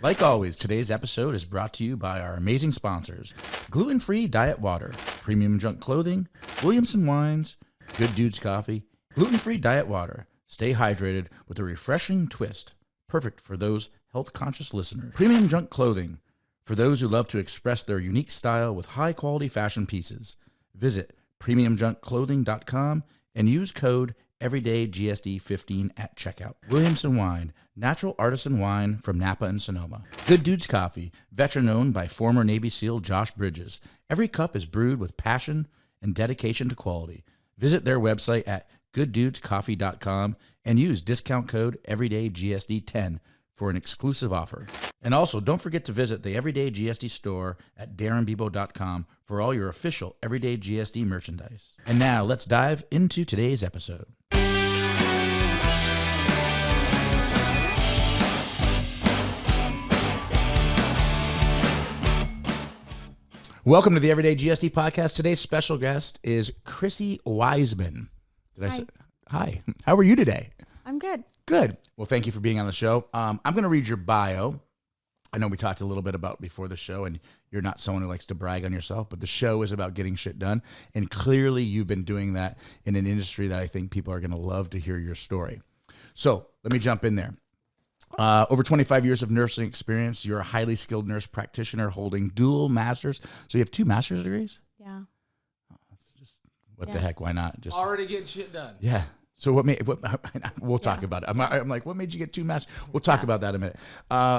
Like always, today's episode is brought to you by our amazing sponsors: gluten-free diet water, premium junk clothing, Williamson wines, Good Dudes coffee. Gluten-free diet water. Stay hydrated with a refreshing twist. Perfect for those health-conscious listeners. Premium junk clothing for those who love to express their unique style with high-quality fashion pieces. Visit premiumjunkclothing.com and use code EverydayGSD15 at checkout. Williamson Wine, natural artisan wine from Napa and Sonoma. Good Dudes Coffee, veteran owned by former Navy SEAL Josh Bridges. Every cup is brewed with passion and dedication to quality. Visit their website at gooddudescoffee.com and use discount code EverydayGSD10 for an exclusive offer. And also, don't forget to visit the Everyday GSD store at darinbibeau.com for all your official Everyday GSD merchandise. And now, let's dive into today's episode. Welcome to the Everyday GSD podcast. Today's special guest is Crissy Wiseman. Hi. How are you today? I'm good. Good. Well, thank you for being on the show. I'm going to read your bio. I know we talked a little bit about before the show, and you're not someone who likes to brag on yourself, but the show is about getting shit done. And clearly you've been doing that in an industry that I think people are going to love to hear your story. So let me jump in there. Over 25 years of nursing experience. You're a highly skilled nurse practitioner holding dual masters. So you have 2 master's degrees? Yeah. What the heck? Why not? Just already getting shit done. Yeah. So we'll talk about it. I'm like, what made you get 2 masters? We'll talk about that in a minute.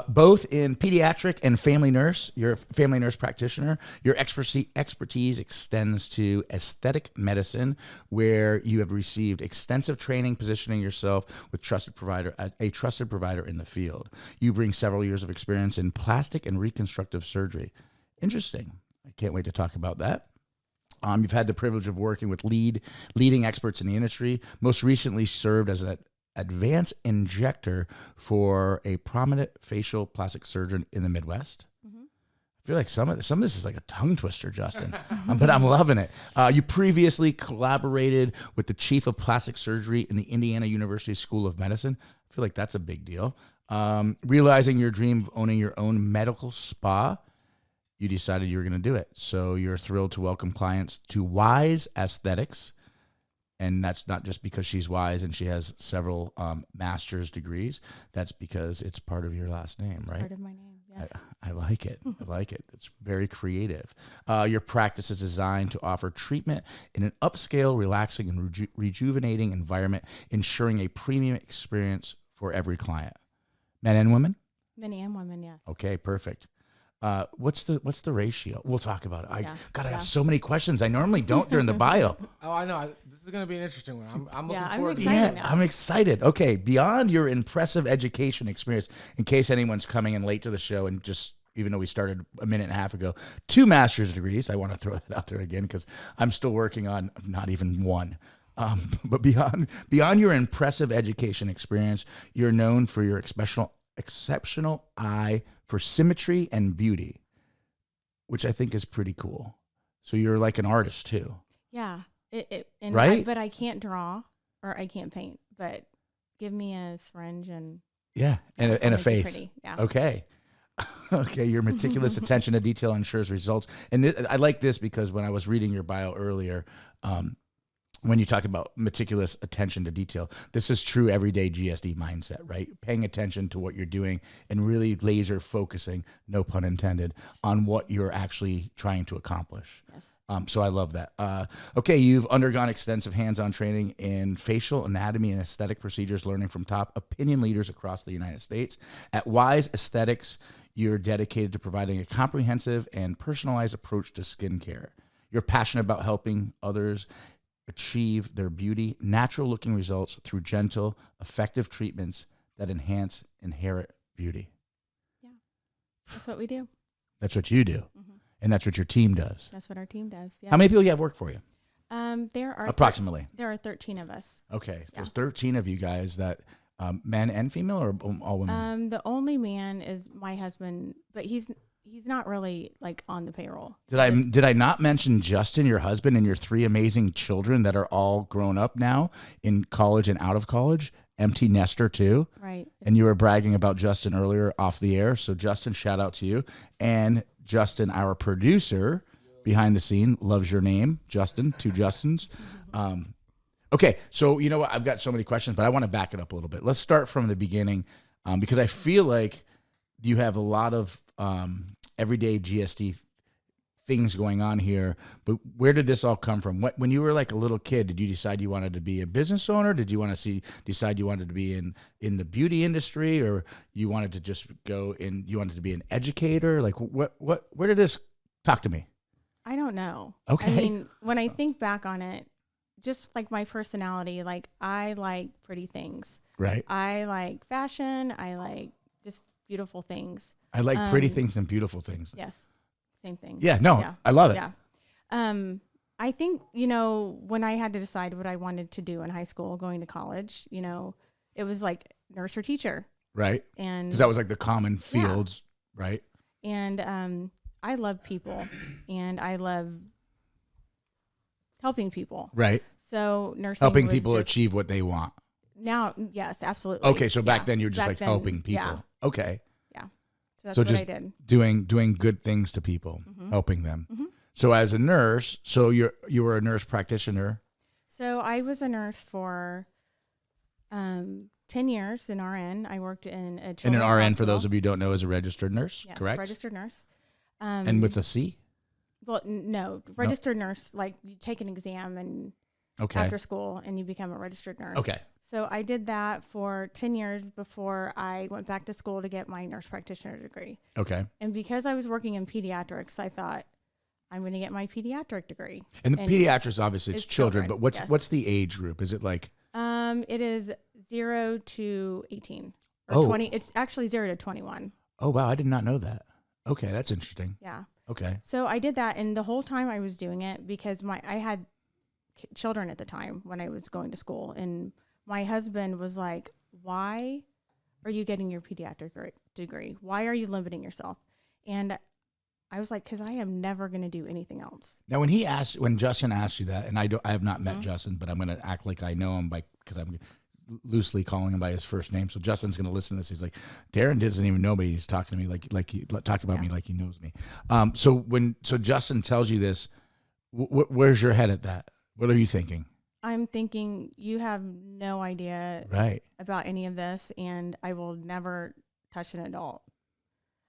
Both in pediatric and family nurse. You're a family nurse practitioner. Your expertise extends to aesthetic medicine, where you have received extensive training positioning yourself with a trusted provider in the field. You bring several years of experience in plastic and reconstructive surgery. Interesting. I can't wait to talk about that. You've had the privilege of working with leading experts in the industry. Most recently served as an advanced injector for a prominent facial plastic surgeon in the Midwest. Mm-hmm. I feel like some of this is like a tongue twister, Justin, but I'm loving it. You previously collaborated with the chief of plastic surgery in the Indiana University School of Medicine. I feel like that's a big deal. Realizing your dream of owning your own medical spa, you decided you were going to do it. So you're thrilled to welcome clients to Wise Aesthetics. And that's not just because she's wise and she has several master's degrees. That's because it's part of your last name, right? Part of my name, yes. I like it. I like it. It's very creative. Your practice is designed to offer treatment in an upscale, relaxing, and rejuvenating environment, ensuring a premium experience for every client. Men and women? Men and women, yes. Okay, perfect. What's the ratio? We'll talk about it. I have so many questions. I normally don't during the bio. Oh, I know. This is going to be an interesting one. I'm looking forward to it. Yeah, I'm excited. Okay, beyond your impressive education experience, in case anyone's coming in late to the show and just, even though we started a minute and a half ago, 2 master's degrees. I want to throw that out there again because I'm still working on not even 1. But beyond your impressive education experience, you're known for your exceptional eye for symmetry and beauty, which I think is pretty cool. So you're like an artist too. Yeah. Right? But I can't draw or I can't paint, but give me a syringe and a face. Pretty. Yeah. Okay. Okay. Your meticulous attention to detail ensures results. And I like this because when I was reading your bio earlier, when you talk about meticulous attention to detail, this is true everyday GSD mindset, right? Paying attention to what you're doing and really laser focusing, no pun intended, on what you're actually trying to accomplish. Yes. So I love that. Okay, you've undergone extensive hands-on training in facial anatomy and aesthetic procedures, learning from top opinion leaders across the United States. At Wise Aesthetics, you're dedicated to providing a comprehensive and personalized approach to skincare. You're passionate about helping others achieve their beauty, natural-looking results through gentle, effective treatments that enhance inherent beauty. Yeah, that's what we do. That's what you do, mm-hmm. And that's what your team does. That's what our team does. Yeah. How many people do you have work for you? There are approximately. There are 13 of us. Okay, so there's 13 of you guys that men and female, or all women? The only man is my husband, but he's not really like on the payroll. Did I not mention Justin, your husband, and your 3 amazing children that are all grown up now in college and out of college? empty nester too. Right. And you were bragging about Justin earlier off the air. So Justin, shout out to you. And Justin, our producer behind the scene, loves your name, Justin, two Justins. Okay, so you know what? I've got so many questions, but I want to back it up a little bit. Let's start from the beginning because I feel like you have a lot of everyday GSD things going on here. But where did this all come from? When you were like a little kid, did you decide you wanted to be a business owner? Did you want to decide you wanted to be in the beauty industry, or you wanted to just go in? You wanted to be an educator? Like where did this? Talk to me. I don't know. Okay. I mean, when I think back on it, just like my personality, like I like pretty things. Right. I like fashion. I like just beautiful things. I like pretty things and beautiful things. Yes. Same thing. Yeah. No, I love it. Yeah. I think, you know, when I had to decide what I wanted to do in high school, going to college, you know, it was like nurse or teacher. Right. And because that was like the common fields. Yeah. Right. And, I love people and I love helping people. Right. So nursing helping was people just, achieve what they want. Now, yes, absolutely. Okay, so back then you were just like helping people. Yeah. Okay. Yeah. So that's what just I did. Doing good things to people, helping them. So as a nurse, so you were a nurse practitioner. So I was a nurse for 10 years in RN. I worked in a children's And an RN, hospital. for those of you who don't know, is a registered nurse, Yes, correct? registered nurse. And with a C? Well, no, registered nurse, like you take an exam and after school and you become a registered nurse. Okay. So I did that for 10 years before I went back to school to get my nurse practitioner degree. Okay. And because I was working in pediatrics, I thought I'm going to get my pediatric degree. And the pediatrics, obviously, it's children, but what's the age group? Is it like? It is 0 to 18 or 20. It's actually 0 to 21. Oh, wow. I did not know that. Okay. That's interesting. Yeah. Okay. So I did that, and the whole time I was doing it because I had children at the time when I was going to school, and my husband was like, "Why are you getting your pediatric degree? Why are you limiting yourself?" And I was like, "Because I am never going to do anything else." Now, when Justin asked you that, and I have not met Justin, but I'm going to act like I know him because I'm loosely calling him by his first name. So Justin's going to listen to this. He's like, Darin doesn't even know me. He's talking to me like he talking about me like he knows me. So Justin tells you this, where's your head at that? What are you thinking? I'm thinking you have no idea about any of this, and I will never touch an adult.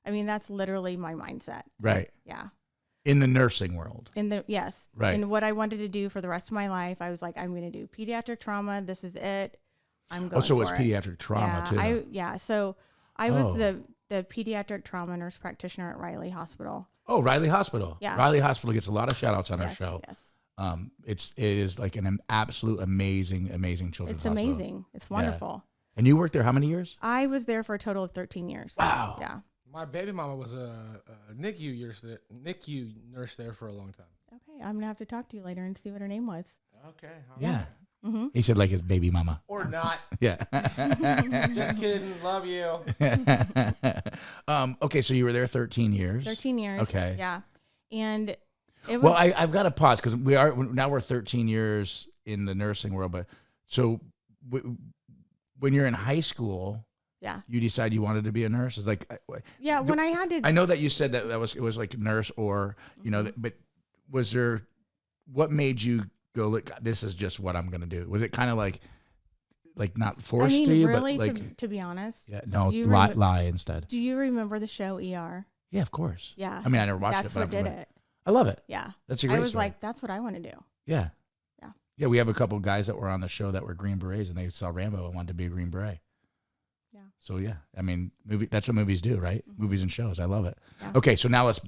I mean, that's literally my mindset. Right. Yeah. In the nursing world. Yes. Right. And what I wanted to do for the rest of my life, I was like, I'm going to do pediatric trauma. This is it. I'm going so for it's it. pediatric trauma too. So I was the pediatric trauma nurse practitioner at Riley Hospital. Oh, Riley Hospital. Yeah. Riley Hospital gets a lot of shout outs on our show. Yes. It is like an absolute amazing children's hospital. It's amazing. It's wonderful. Yeah. And you worked there how many years? I was there for a total of 13 years. Wow. Yeah. My baby mama was a NICU nurse there for a long time. Okay, I'm gonna have to talk to you later and see what her name was. Okay. Yeah. Mm-hmm. He said like his baby mama. Or not. Yeah. Just kidding. Love you. Okay, so you were there 13 years. 13 years. Okay. Yeah. And it was. Well, I've got to pause because we're 13 years in the nursing world, but so when you're in high school. Yeah. You decide you wanted to be a nurse? It's like when I had to. I know that you said that it was like nurse or but was there? What made you go? Look, this is just what I'm going to do. Was it kind of like not forced to you? Really, but like, to be honest. Yeah. No. Lie instead. Do you remember the show ER? Yeah, of course. Yeah. I mean, I never watched That's it. That's what did it. I love it. Yeah. That's a great. I was story. like, that's what I want to do. Yeah. Yeah. Yeah. We have a couple of guys that were on the show that were Green Berets, and they saw Rambo and wanted to be a Green Beret. Yeah. So yeah, I mean, that's what movies do, right? Mm-hmm. Movies and shows. I love it. Yeah. Okay, so now let's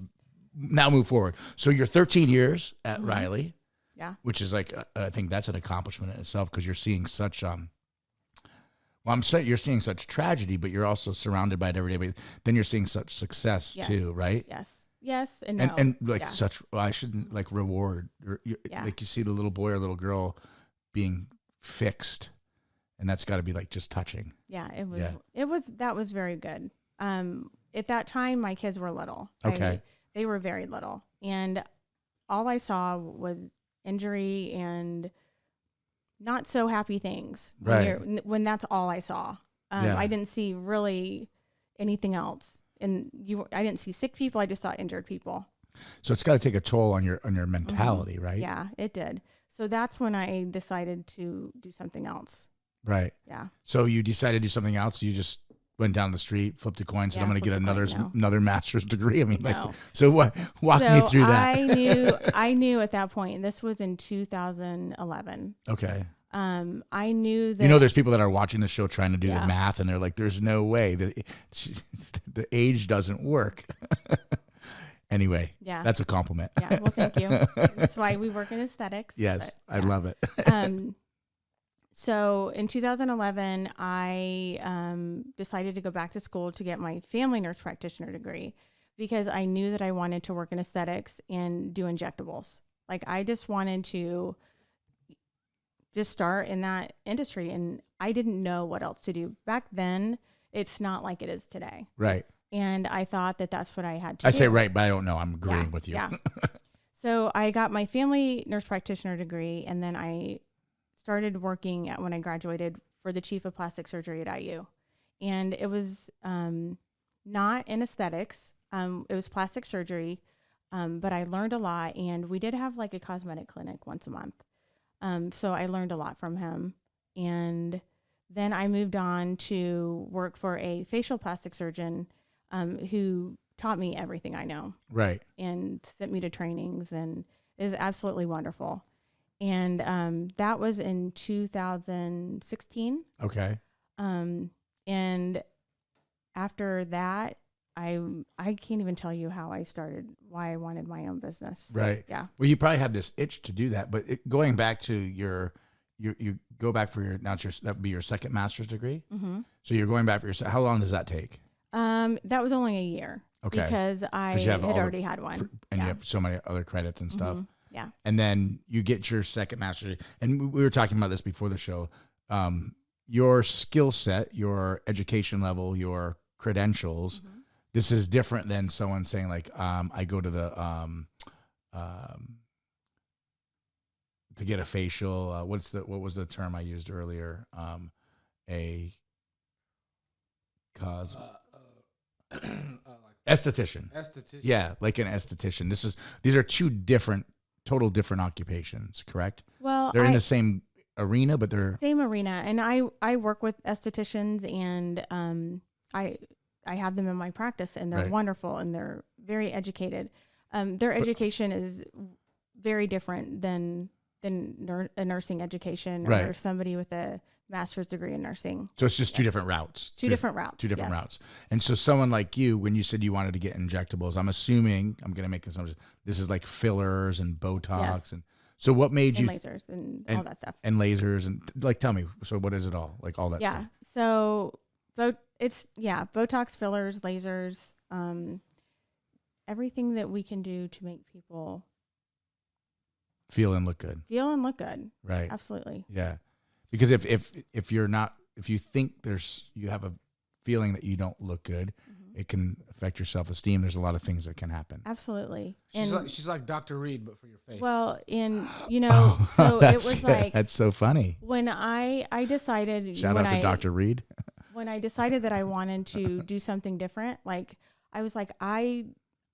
move forward. So you're 13 years at Riley. Yeah. Which is like I think that's an accomplishment in itself because you're seeing such I'm saying you're seeing such tragedy, but you're also surrounded by it every day. But then you're seeing such success too, right? Yes. Yes and no. And like such I shouldn't like reward or like you see the little boy or little girl being fixed. And that's got to be like just touching. Yeah, it was. Yeah. That was very good. At that time, my kids were little. Okay. They were very little, and all I saw was injury and not so happy things Right. when that's all I saw. I didn't see really anything else. And I didn't see sick people. I just saw injured people. So it's got to take a toll on your mentality, right? Yeah, it did. So that's when I decided to do something else. Right. Yeah. So you decided to do something else. You just went down the street, flipped a coin, said, "I'm going to get another master's degree." I mean, so what? Walk me through that. I knew at that point. And this was in 2011. Okay. I knew that. There's people that are watching the show trying to do the math, and they're like, "There's no way that the age doesn't work." Anyway, that's a compliment. Yeah, well, thank you. That's why we work in aesthetics. Yes, I love it. So in 2011, I decided to go back to school to get my family nurse practitioner degree because I knew that I wanted to work in aesthetics and do injectables. Like I just wanted to just start in that industry, and I didn't know what else to do. Back then, it's not like it is today. Right. And I thought that that's what I had to do. I say right, but I don't know. I'm agreeing with you. Yeah. So I got my family nurse practitioner degree, and then I started working when I graduated for the chief of plastic surgery at IU. And it was not in aesthetics. It was plastic surgery, but I learned a lot. And we did have like a cosmetic clinic once a month. So I learned a lot from him. And then I moved on to work for a facial plastic surgeon who taught me everything I know. Right. And sent me to trainings and is absolutely wonderful. And that was in 2016. Okay. And after that, I can't even tell you how I started, why I wanted my own business. Right. Yeah. Well, you probably had this itch to do that, but going back to you go back for that would be your second master's degree. Mm-hmm. So you're going back for how long does that take? That was only a year. Okay. Because I had already had one. And you have so many other credits and stuff. Mm-hmm. Yeah. And then you get your second master's. And we were talking about this before the show. Your skill set, your education level, your credentials, this is different than someone saying like, I go to the, to get a facial, what was the term I used earlier? Esthetician. Yeah, like an esthetician. These are two total different occupations, correct? Well, they're in the same arena, but they're same arena. And I work with estheticians, and I have them in my practice, and they're wonderful, and they're very educated. Their education is very different than a nursing education or somebody with a master's degree in nursing. So it's just two different routes. Two different routes. And so someone like you, when you said you wanted to get injectables, I'm assuming, I'm going to make assumptions, this is like fillers and Botox. Yes. And so what made you... lasers and all that stuff. And lasers and like, tell me, so what is it all? Like all that stuff? Yeah. So Botox, fillers, lasers, everything that we can do to make people feel and look good. Right. Absolutely. Yeah. Because if you're not, if you think you have a feeling that you don't look good, it can affect your self-esteem. There's a lot of things that can happen. Absolutely. She's like Dr. Reed, but for your face. Well, so it was like, that's so funny. When I decided, shout out to Dr. Reed. When I decided that I wanted to do something different, like I was like, I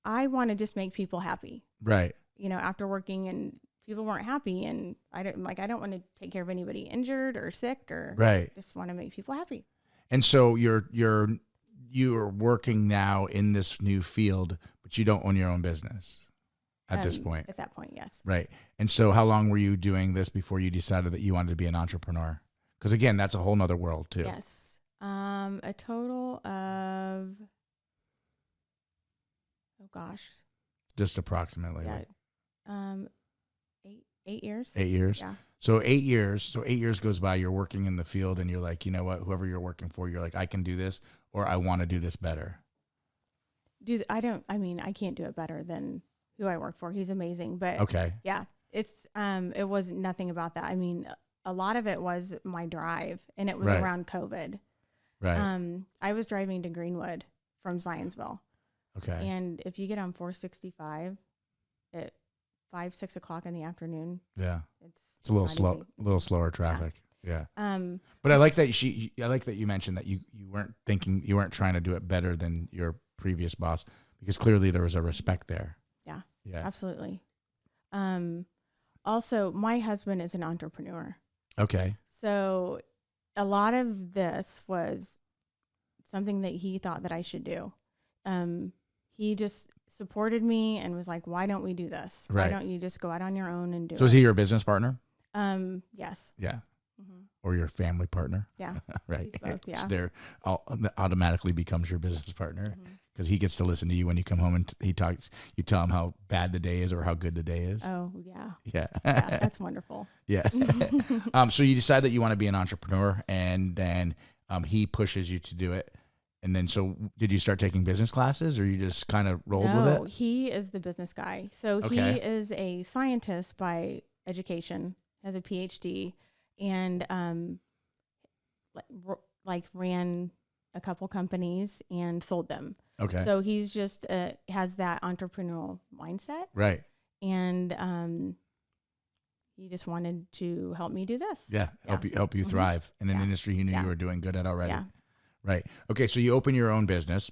want to just make people happy. Right. After working and people weren't happy, and I don't want to take care of anybody injured or sick, or just want to make people happy. And so you're working now in this new field, but you don't own your own business at this point. At that point, yes. Right. And so how long were you doing this before you decided that you wanted to be an entrepreneur? Because again, that's a whole nother world too. Yes. A total of, just approximately. Yeah. 8 years. 8 years. Yeah. So 8 years. So 8 years goes by. You're working in the field, and you're like, you know what? Whoever you're working for, you're like, I can do this, or I want to do this better. I can't do it better than who I work for. He's amazing. But yeah, it's it was nothing about that. I mean, a lot of it was my drive, and it was around COVID. Right. I was driving to Greenwood from Zionsville. Okay. And if you get on 465, 5, 6 o'clock in the afternoon. Yeah. It's a little not slow, easy. a little slower traffic. Yeah. Um, But I like that I like that you mentioned that you weren't trying to do it better than your previous boss, because clearly there was a respect there. yeah, Yeah. absolutely. Also, my husband is an entrepreneur. Okay. So a lot of this was something that he thought that I should do. He just supported me and was like, why don't we do this? Right. Why don't you just go out on your own and do it? So is he your business partner? Yes. Yeah. Mm-hmm. Or your family partner? Yeah. Right. He's both, yeah. So there automatically becomes your business partner, Mhm. because he gets to listen to you when you come home and you tell him how bad the day is or how good the day is. Oh, yeah. Yeah. Yeah, that's wonderful. Yeah. So you decide that you want to be an entrepreneur, and then he pushes you to do it. And then, so did you start taking business classes, or you just kind of rolled with No, it? he is the business guy. So he Okay. is a scientist by education, has a PhD, and ran a couple companies and sold them. Okay. So he's just has that entrepreneurial mindset, Right. and he just wanted to help me do this. Yeah. Help you Mhm. thrive in an Yeah. industry you knew Yeah. you were doing good at already. Yeah. Right. Okay. So you open your own business.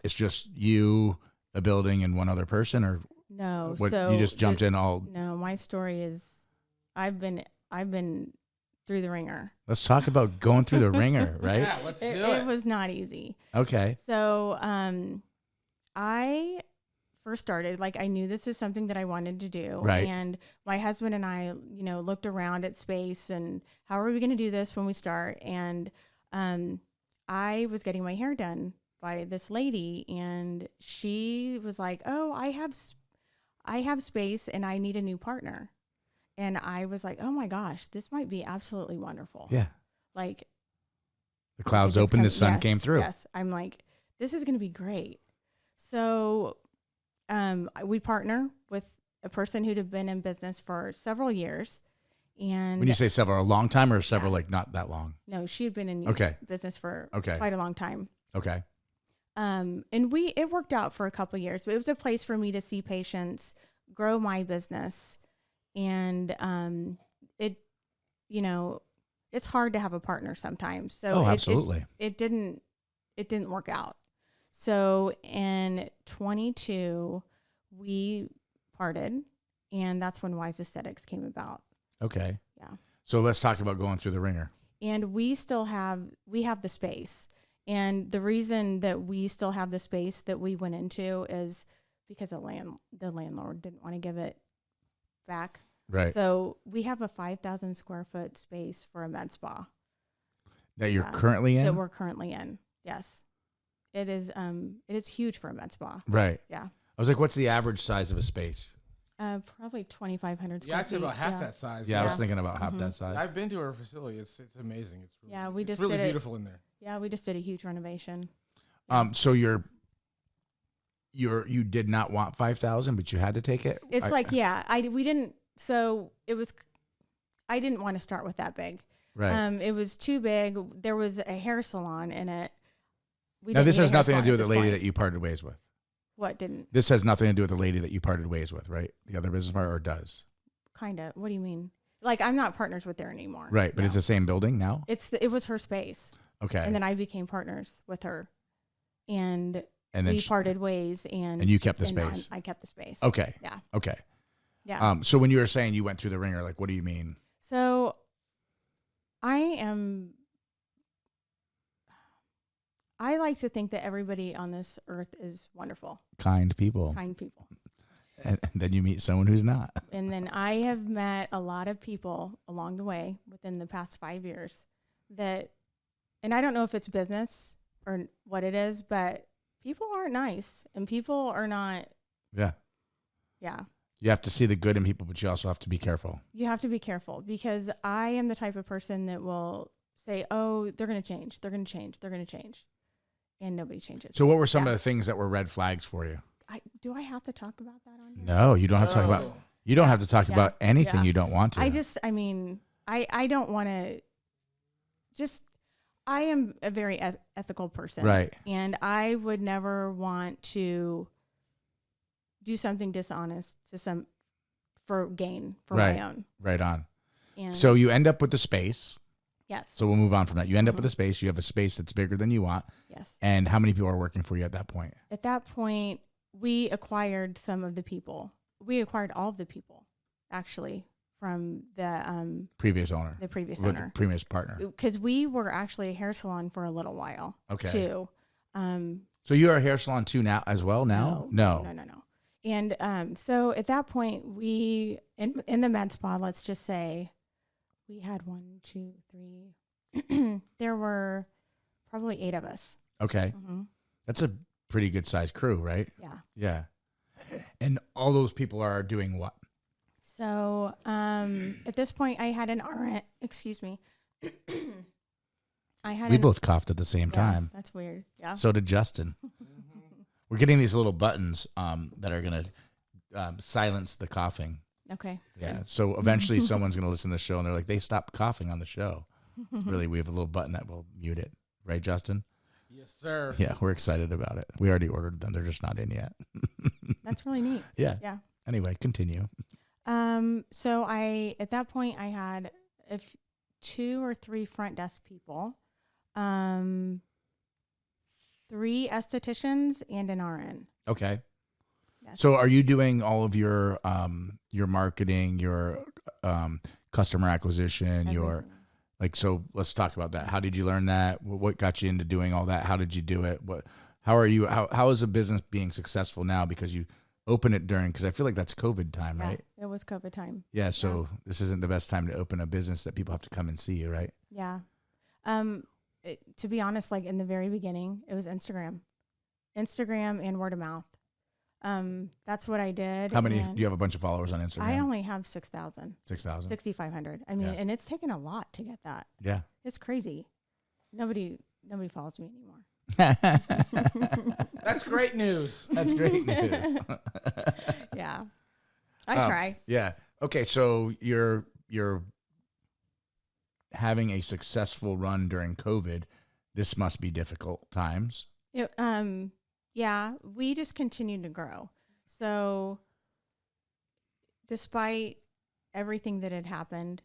It's just you, a building, and one other person, or No, what? so You just jumped in all. No, my story is, I've been through the ringer. Let's talk about going through the ringer, right? Yeah, let's do It it. was not easy. Okay. So I first started, like, I knew this is something that I wanted to do. Right. And my husband and I, looked around at space and how are we going to do this when we start? And I was getting my hair done by this lady, and she was like, oh, I have space and I need a new partner. And I was like, oh my gosh, this might be absolutely wonderful. Yeah. Like, The clouds it just opened, the comes- sun yes, came through. Yes. I'm like, this is going to be great. So we partner with a person who'd have been in business for several years. And When you say several, a long time, or several, like not that long? no, she had been in Okay. business for Okay. quite a long time. Okay. And it worked out for a couple of years, but it was a place for me to see patients, grow my business. And it's hard to have a partner sometimes. So absolutely. it didn't work out. So in 22, we parted, and that's when Wise Aesthetics came about. Okay. Yeah. So let's talk about going through the ringer. And we have the space. And the reason that we still have the space that we went into is because the landlord didn't want to give it back. Right. So we have a 5,000 square foot space for a med spa That you're currently in? that we're currently in. Yes. It is huge for a med spa. Right. Yeah. I was like, what's the average size of a space? Probably 2,500 square Yeah, I'd say feet. about half that size. Yeah, I was Yeah. thinking about half Mhm. that size. I've been to her facility. It's amazing. It's really, Yeah, we it's just really did it. beautiful in there. Yeah, we just did a huge renovation. So you did not want 5,000, but you had to take it? It's we didn't, so it was, I didn't want to start with that big. Right. It was too big. There was a hair salon in it. Now, this has nothing to do with the lady that you parted ways with. What didn't? This has nothing to do with the lady that you parted ways with, right? The other business partner, or does? Kind of. What do you mean? Like, I'm not partners with her anymore. Right, but No. it's the same building now? It was her space. Okay. And then I became partners with her. And then we parted ways. And you kept the and space? I kept the space. Okay. Yeah. Okay. Yeah. So when you were saying you went through the ringer, like, what do you mean? So I like to think that everybody on this earth is wonderful, Kind people. kind people. And then you meet someone who's not. And then I have met a lot of people along the way within the past 5 years and I don't know if it's business or what it is, but people aren't nice and people are not. Yeah. Yeah. You have to see the good in people, but you also have to be careful. You have to be careful because I am the type of person that will say, oh, they're going to change. They're going to change. They're going to change. And nobody changes. So what were some of the things that were red flags for you? Do I have to talk about that on here? No, you don't have to talk about, you don't have to talk about anything Yeah. you don't want to. I don't want to I am a very ethical person. Right. And I would never want to do something dishonest to for gain for Right. my own. Right on. And So you end up with the space. yes. So we'll move on from that. You end up with a space. You have a space that's bigger than you want. Yes. And how many people are working for you at that point? At that point, we acquired some of the people. We acquired all of the people, actually, from the Previous owner. previous Or owner. the previous partner. Because we were actually a hair salon for a little while. Okay. Too. So you're a hair salon too now as well now? No. And so at that point, we in the med spa, let's just say, we had 1, 2, 3. There were probably 8 of us. Okay. Mm-hmm. That's a pretty good sized crew, right? Yeah. Yeah. And all those people are doing what? So at this point, I had an RN. Excuse me. We both coughed at the same time. That's weird. Yeah. So did Justin. We're getting these little buttons that are going to silence the coughing. Okay. Yeah. So eventually someone's going to listen to the show and they're like, they stopped coughing on the show. It's really, we have a little button that will mute it. Right, Justin? Yes, sir. Yeah, we're excited about it. We already ordered them. They're just not in yet. That's really neat. Yeah. Yeah. Anyway, continue. So at that point I had 2 or 3 front desk people, 3 estheticians and an RN. Okay. Yes. So are you doing all of your marketing, your customer acquisition, your Everything. so let's talk about that. How did you learn that? What got you into doing all that? How did you do it? How is a business being successful now? Because you open it during, because I feel like that's COVID time, Yeah, right? it was COVID time. Yeah. So this isn't the best time to open a business that people have to come and see you, right? Yeah. To be honest, like in the very beginning, it was Instagram and word of mouth. That's what I did. How many, do you have a bunch of followers on Instagram? I only have 6,000. 6,000? 6,500. I mean, Yeah. and it's taken a lot to get that. Yeah. It's crazy. Nobody follows me anymore. That's great news. That's great news. Yeah. I try. Yeah. Okay. So you're having a successful run during COVID. This must be difficult times. Yeah, we just continued to grow. So despite everything that had happened,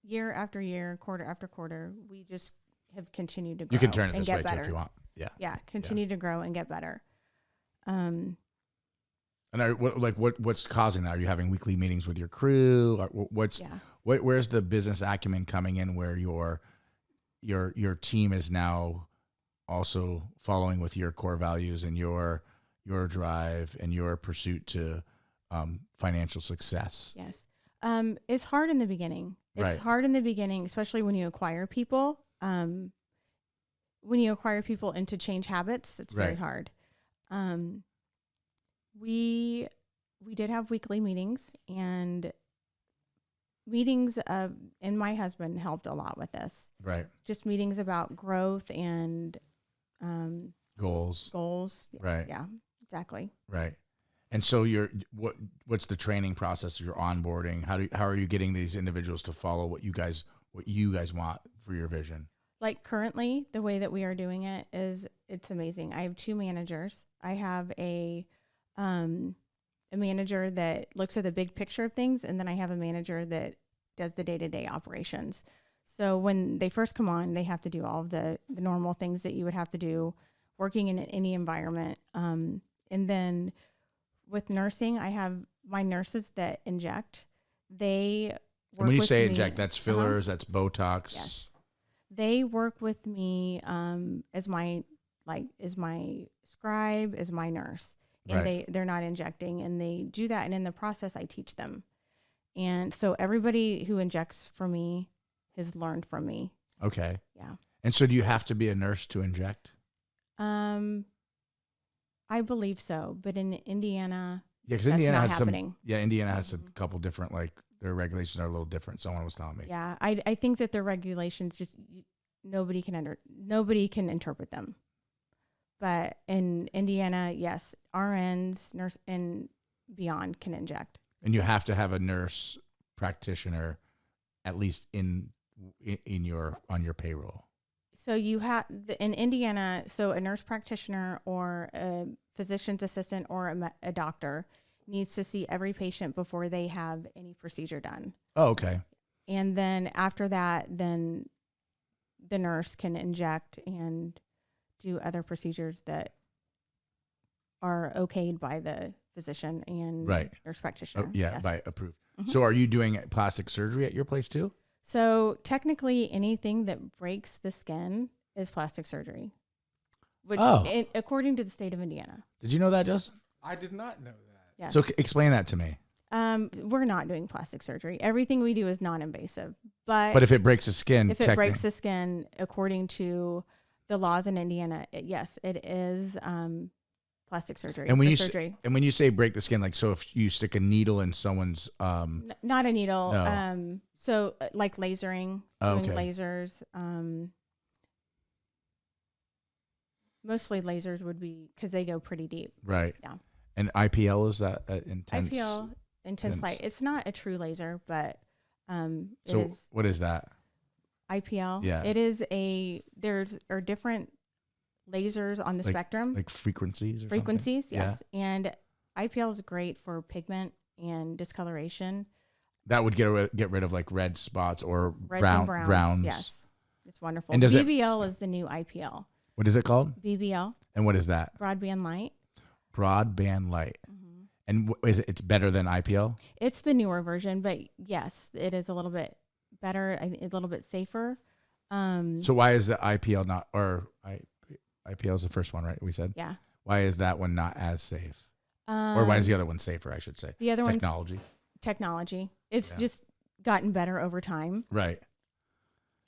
year after year, quarter after quarter, we just have continued to grow. You can turn it and this get way better. too if you want. Yeah. Yeah, continue to grow and get better. And what's causing that? Are you having weekly meetings with your crew? Where's the business acumen coming in where your team is now also following with your core values and your drive and your pursuit to financial success? Yes. It's hard in the beginning. It's hard in the beginning, especially when you acquire people. When you acquire people and to change habits, it's very hard. We did have weekly meetings, and and my husband helped a lot with this. Right. Just meetings about growth and Goals. Right. Yeah, exactly. Right. And so what's the training process? Your onboarding? How are you getting these individuals to follow what you guys want for your vision? Like currently, the way that we are doing it is it's amazing. I have 2 managers. I have a manager that looks at the big picture of things, and then I have a manager that does the day-to-day operations. So when they first come on, they have to do all of the normal things that you would have to do working in any environment. And then with nursing, I have my nurses that inject. They work when you with say me. inject, that's fillers, that's Botox. Yes. They work with me as my scribe, as my nurse. And they're not injecting, and they do that. And in the process, I teach them. And so everybody who injects for me has learned from me. Okay. Yeah. And so do you have to be a nurse to inject? I believe so. But in Indiana, because that's Indiana not has happening. Indiana has a couple different, their regulations are a little different. Someone was telling me. Yeah. I think that the regulations just, nobody can interpret them. But in Indiana, yes, RNs, nurse, and beyond can inject. And you have to have a nurse practitioner, at least on your payroll. So you have in Indiana, so a nurse practitioner or a physician's assistant or a doctor needs to see every patient before they have any procedure done. Oh, okay. And then after that, then the nurse can inject and do other procedures that are okayed by the physician and nurse practitioner. Oh, yeah, by approved. Mm-hmm. So are you doing plastic surgery at your place too? So technically anything that breaks the skin is plastic surgery. Which, according to the state of Indiana. Did you know that, Justin? I did not know that. Yes. So explain that to me. We're not doing plastic surgery. Everything we do is non-invasive. But if it breaks the skin, according to the laws in Indiana, yes, it is plastic surgery. And when you say break the skin, like, so if you stick a needle in someone's not a needle, no. So like lasering, doing lasers, mostly lasers would be because they go pretty deep. Right. Yeah. And IPL, is that intense? IPL, intense light. It's not a true laser, but what is that? IPL. Yeah. It is there are different lasers on the spectrum. Like frequencies or Frequencies, something? yes. Yeah. And IPL is great for pigment and discoloration. That would get rid of like red spots or Reds and browns. Yes. It's wonderful. And BBL is the new IPL. What is it called? BBL. And what is that? Broadband light. Broadband light. Mm-hmm. And it's better than IPL? It's the newer version, but yes, it is a little bit better, a little bit safer. So why is the IPL not, or IPL is the first one, right? We said? Yeah. Why is that one not as safe? Or why is the other one safer, I should say? The other one's technology. It's just gotten better over time. Right.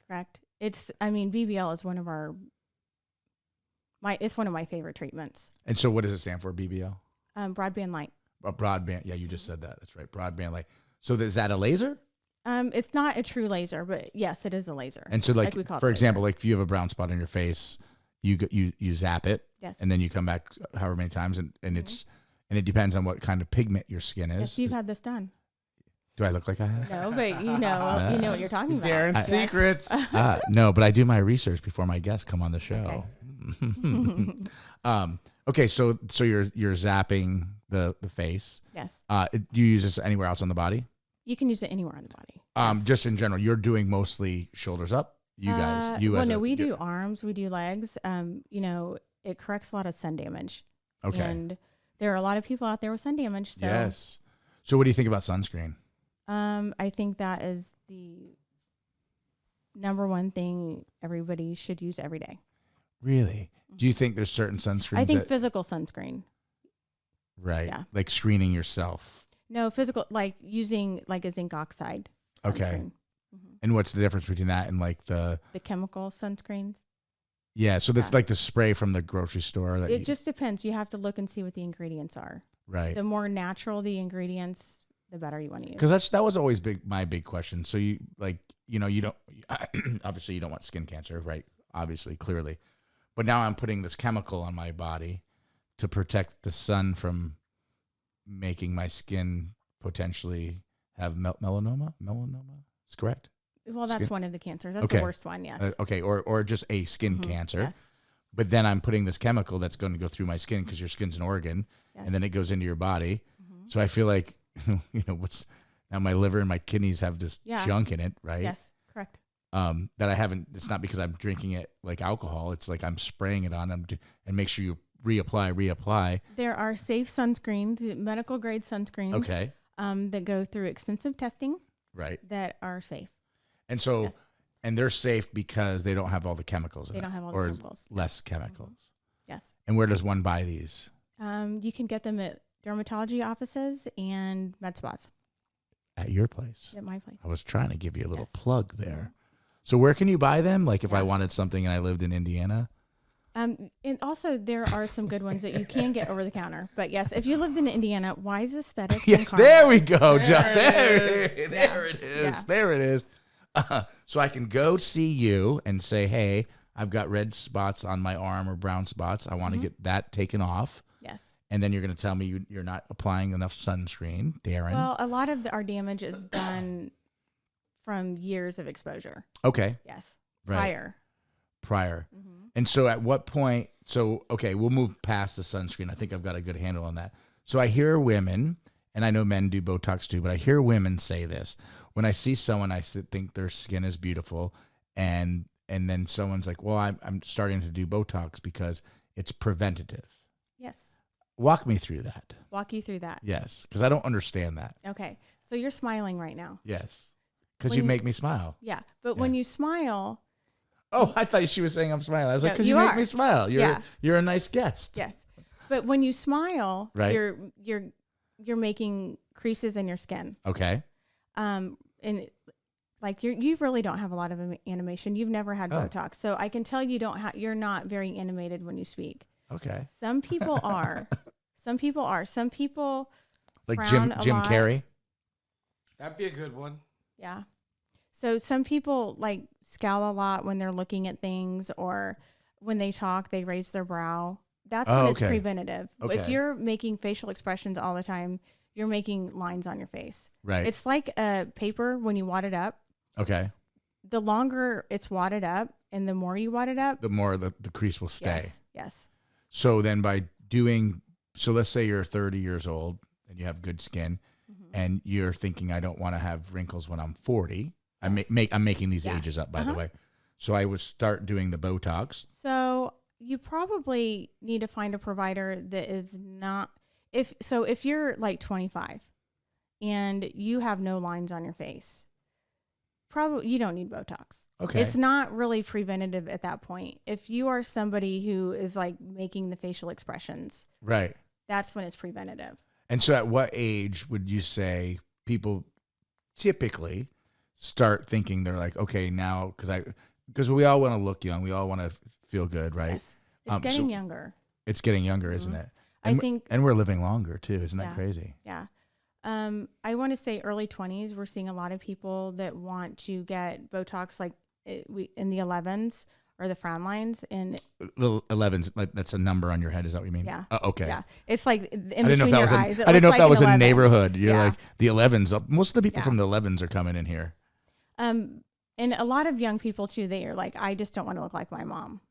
Correct. BBL is one of it's one of my favorite treatments. And so what does it stand for, BBL? Broadband light. Broadband. Yeah, you just said that. That's right. Broadband light. So is that a laser? It's not a true laser, but yes, it is a laser. And so like for example, like if you have a brown spot on your face, you zap it. Yes. And then you come back however many times and it depends on what kind of pigment your skin is. Yes, you've had this done. Do I look like I have? No, but you know what you're talking about. Darin's secrets. No, but I do my research before my guests come on the show. Okay. Okay, so you're zapping the face. Yes. Do you use this anywhere else on the body? You can use it anywhere on the body. Yes. Just in general, you're doing mostly shoulders up. You guys, we do arms, we do legs. It corrects a lot of sun damage. Okay. And there are a lot of people out there with sun damage. So. Yes. So what do you think about sunscreen? I think that is the number one thing everybody should use every day. Really? Do you think there's certain sunscreens? I think physical sunscreen. Right. Yeah. Like screening yourself. No, physical, like using like a zinc oxide sunscreen. Okay. Mm-hmm. And what's the difference between that and like the chemical sunscreens? Yeah. So that's like the spray from the grocery store. It just depends. You have to look and see what the ingredients are. Right. The more natural the ingredients, the better you want to use. Because that was always my big question. So you don't obviously you don't want skin cancer, right? Obviously, clearly. But now I'm putting this chemical on my body to protect the sun from making my skin potentially have melanoma. Melanoma is correct. Well, that's one of the cancers. That's the worst one, yes. Okay, or just a skin cancer. Yes. But then I'm putting this chemical that's going to go through my skin because your skin's an organ, yes. and then it goes into your body. Mm-hmm. So I feel like, now my liver and my kidneys have this junk in it, right? Yes, correct. That I haven't, it's not because I'm drinking it like alcohol. It's like I'm spraying it on them and make sure you reapply. There are safe sunscreens, medical grade sunscreens. Okay. That go through extensive testing. Right. That are safe. And so, and they're safe because they don't have all the chemicals. They don't have all the chemicals. Less chemicals. Mm-hmm. Yes. And where does one buy these? You can get them at dermatology offices and med spas. At your place? At my place. I was trying to give you a little plug there. Mm-hmm. So where can you buy them? Like if I wanted something and I lived in Indiana? And also there are some good ones that you can get over the counter. But yes, if you lived in Indiana, Wise Aesthetics. Yes, there we go, Just there it is. Yeah. There it is. So I can go see you and say, hey, I've got red spots on my arm or brown spots. I want to get that taken off. Yes. And then you're going to tell me you're not applying enough sunscreen, Darin. Well, a lot of our damage is done from years of exposure. Okay. Yes. Right. Prior. Mm-hmm. And so at what point, we'll move past the sunscreen. I think I've got a good handle on that. So I hear women, and I know men do Botox too, but I hear women say this. When I see someone, I think their skin is beautiful, and then someone's like, well, I'm starting to do Botox because it's preventative. Yes. Walk me through that. Walk you through that. Yes, because I don't understand that. Okay. So you're smiling right now. Yes, because you make me smile. Yeah. But when you smile. Oh, I thought she was saying I'm smiling. I was like, because you make me smile. You're a nice guest. Yes. But when you smile, right. you're making creases in your skin. Okay. And like you really don't have a lot of animation. You've never had Botox. So I can tell you're not very animated when you speak. Okay. Some people are. Some people are. Some people like Jim Carrey. That'd be a good one. Yeah. So some people like scowl a lot when they're looking at things, or when they talk, they raise their brow. That's when it's preventative. Okay. If you're making facial expressions all the time, you're making lines on your face. Right. It's like a paper when you wad it up. Okay. The longer it's wadded up and the more you wad it up, the more the crease will stay. Yes. So then so let's say you're 30 years old and you have good skin, and you're thinking, I don't want to have wrinkles when I'm 40. Yes. I'm making these ages up, by the way. So I would start doing the Botox. So you probably need to find a provider that is not, if you're like 25 and you have no lines on your face, probably you don't need Botox. Okay. It's not really preventative at that point. If you are somebody who is like making the facial expressions, right, that's when it's preventative. And so at what age would you say people typically start thinking they're like, okay, now, because we all want to look young. We all want to feel good, right? Yes. It's getting younger. It's getting younger, isn't it? And we're living longer too. Isn't that crazy? Yeah. I want to say early 20s, we're seeing a lot of people that want to get Botox like in the 11s or the frown lines. And the 11s, like that's a number on your head. Is that what you mean? Yeah. Okay. Yeah. It's like in between your eyes. I didn't know if that was a neighborhood. You're like the 11s. Most of the people from the 11s are coming in here. And a lot of young people too, they are like, I just don't want to look like my mom.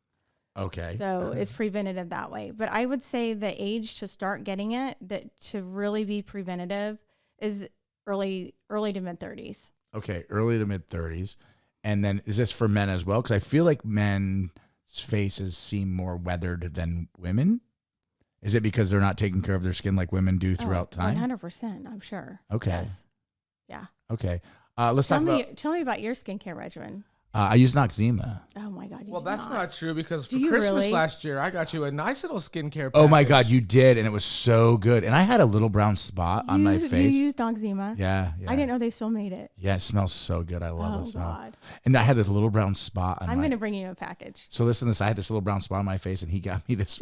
Okay. So it's preventative that way. But I would say the age to start getting it, that to really be preventative, is early to mid 30s. Okay, early to mid 30s. And then is this for men as well? Because I feel like men's faces seem more weathered than women. Is it because they're not taking care of their skin like women do throughout time? 100%, I'm sure. Okay. Yes. Yeah. Okay. Let's tell me about your skincare regimen. I use Noxzema. Oh my God! Well, that's not true, because for Christmas last year, I got you a nice little skincare package. Oh my God, you did, and it was so good. And I had a little brown spot on my face. You used Noxzema? Yeah. I didn't know they still made it. Yeah, it smells so good. I love it. Oh God! And I had this little brown spot on I'm going to bring you a package. So listen to this. I had this little brown spot on my face, and he got me this.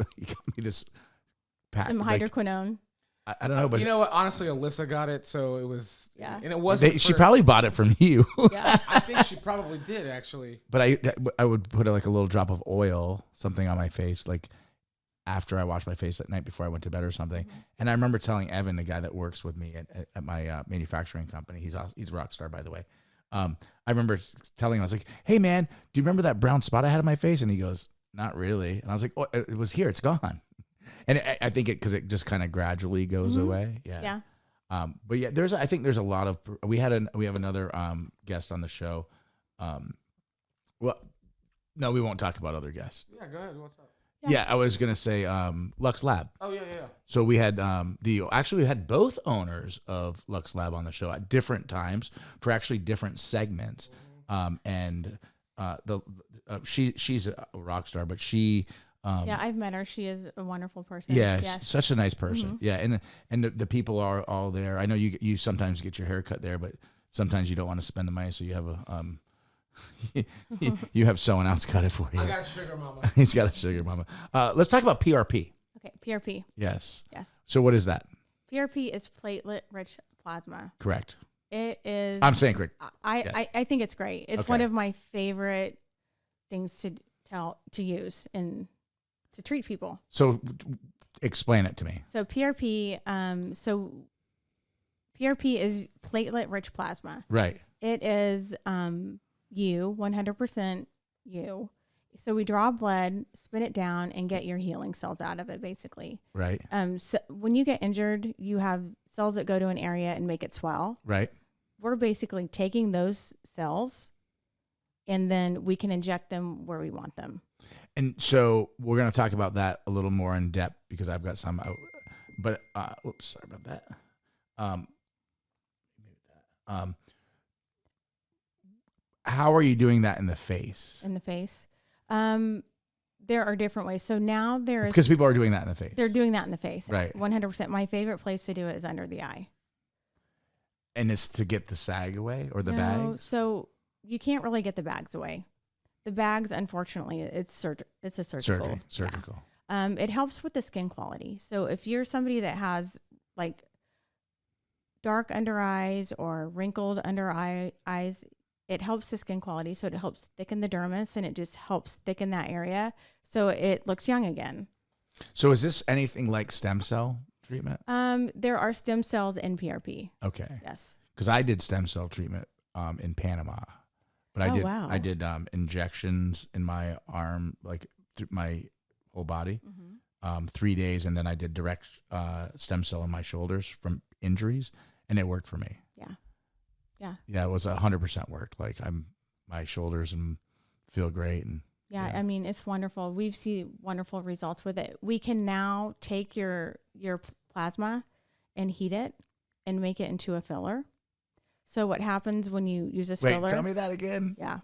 Pack. Some hydroquinone. I don't know, but you know what? Honestly, Alyssa got it, so it was. Yeah. And it wasn't. She probably bought it from you. Yeah. I think she probably did, actually. But I would put like a little drop of oil, something on my face, like after I washed my face that night before I went to bed or something. Mm-hmm. And I remember telling Evan, the guy that works with me at my manufacturing company, he's a rock star, by the way. I remember telling him, I was like, "Hey man, do you remember that brown spot I had on my face?" And he goes, "Not really." And I was like, "Oh, it was here. It's gone." And I think because it just kind of gradually goes away. Yeah. Yeah. But yeah, I think there's a lot of, we have another guest on the show. Well, no, we won't talk about other guests. Yeah, go ahead. What's up? Yeah, I was going to say Lux Lab. Oh, yeah. So we had we had both owners of Lux Lab on the show at different times for actually different segments. She's a rock star, but she, yeah, I've met her. She is a wonderful person. Yeah, yes. Such a nice person. Mm-hmm. Yeah, and the people are all there. I know you sometimes get your hair cut there, but sometimes you don't want to spend the money, so you have you have someone else cut it for you. I got a sugar mama. He's got a sugar mama. Let's talk about PRP. Okay, PRP. Yes. Yes. So what is that? PRP is platelet-rich plasma. Correct. It is. I'm saying correct. I think it's great. It's one of my favorite things to use to treat people. So explain it to me. So PRP, PRP is platelet-rich plasma. Right. It is 100% you, So we draw blood, spin it down, and get your healing cells out of it, basically. Right. So when you get injured, you have cells that go to an area and make it swell. Right. We're basically taking those cells, and then we can inject them where we want them. And so we're going to talk about that a little more in depth because I've got some. But oops, sorry about that. How are you doing that in the face? In the face. There are different ways. So now there is, Because people are doing that in the face. they're doing that in the face. Right. 100%. My favorite place to do it is under the eye. And it's to get the sag away or the No, bags? so you can't really get the bags away. The bags, unfortunately, it's a surgical. Surgical. Yeah. It helps with the skin quality. So if you're somebody that has like dark under eyes or wrinkled under eyes, it helps the skin quality. So it helps thicken the dermis, and it just helps thicken that area so it looks young again. So is this anything like stem cell treatment? There are stem cells in PRP. Okay. Yes. Because I did stem cell treatment in Panama. But I did injections in my arm, like through my whole body, 3 days. And then I did direct stem cell in my shoulders from injuries, and it worked for me. Yeah. Yeah. Yeah, it was 100% worked. Like my shoulders and feel great. And yeah, I mean, it's wonderful. We've seen wonderful results with it. We can now take your plasma and heat it and make it into a filler. So what happens when you use this filler? Wait, tell me that again. Yeah.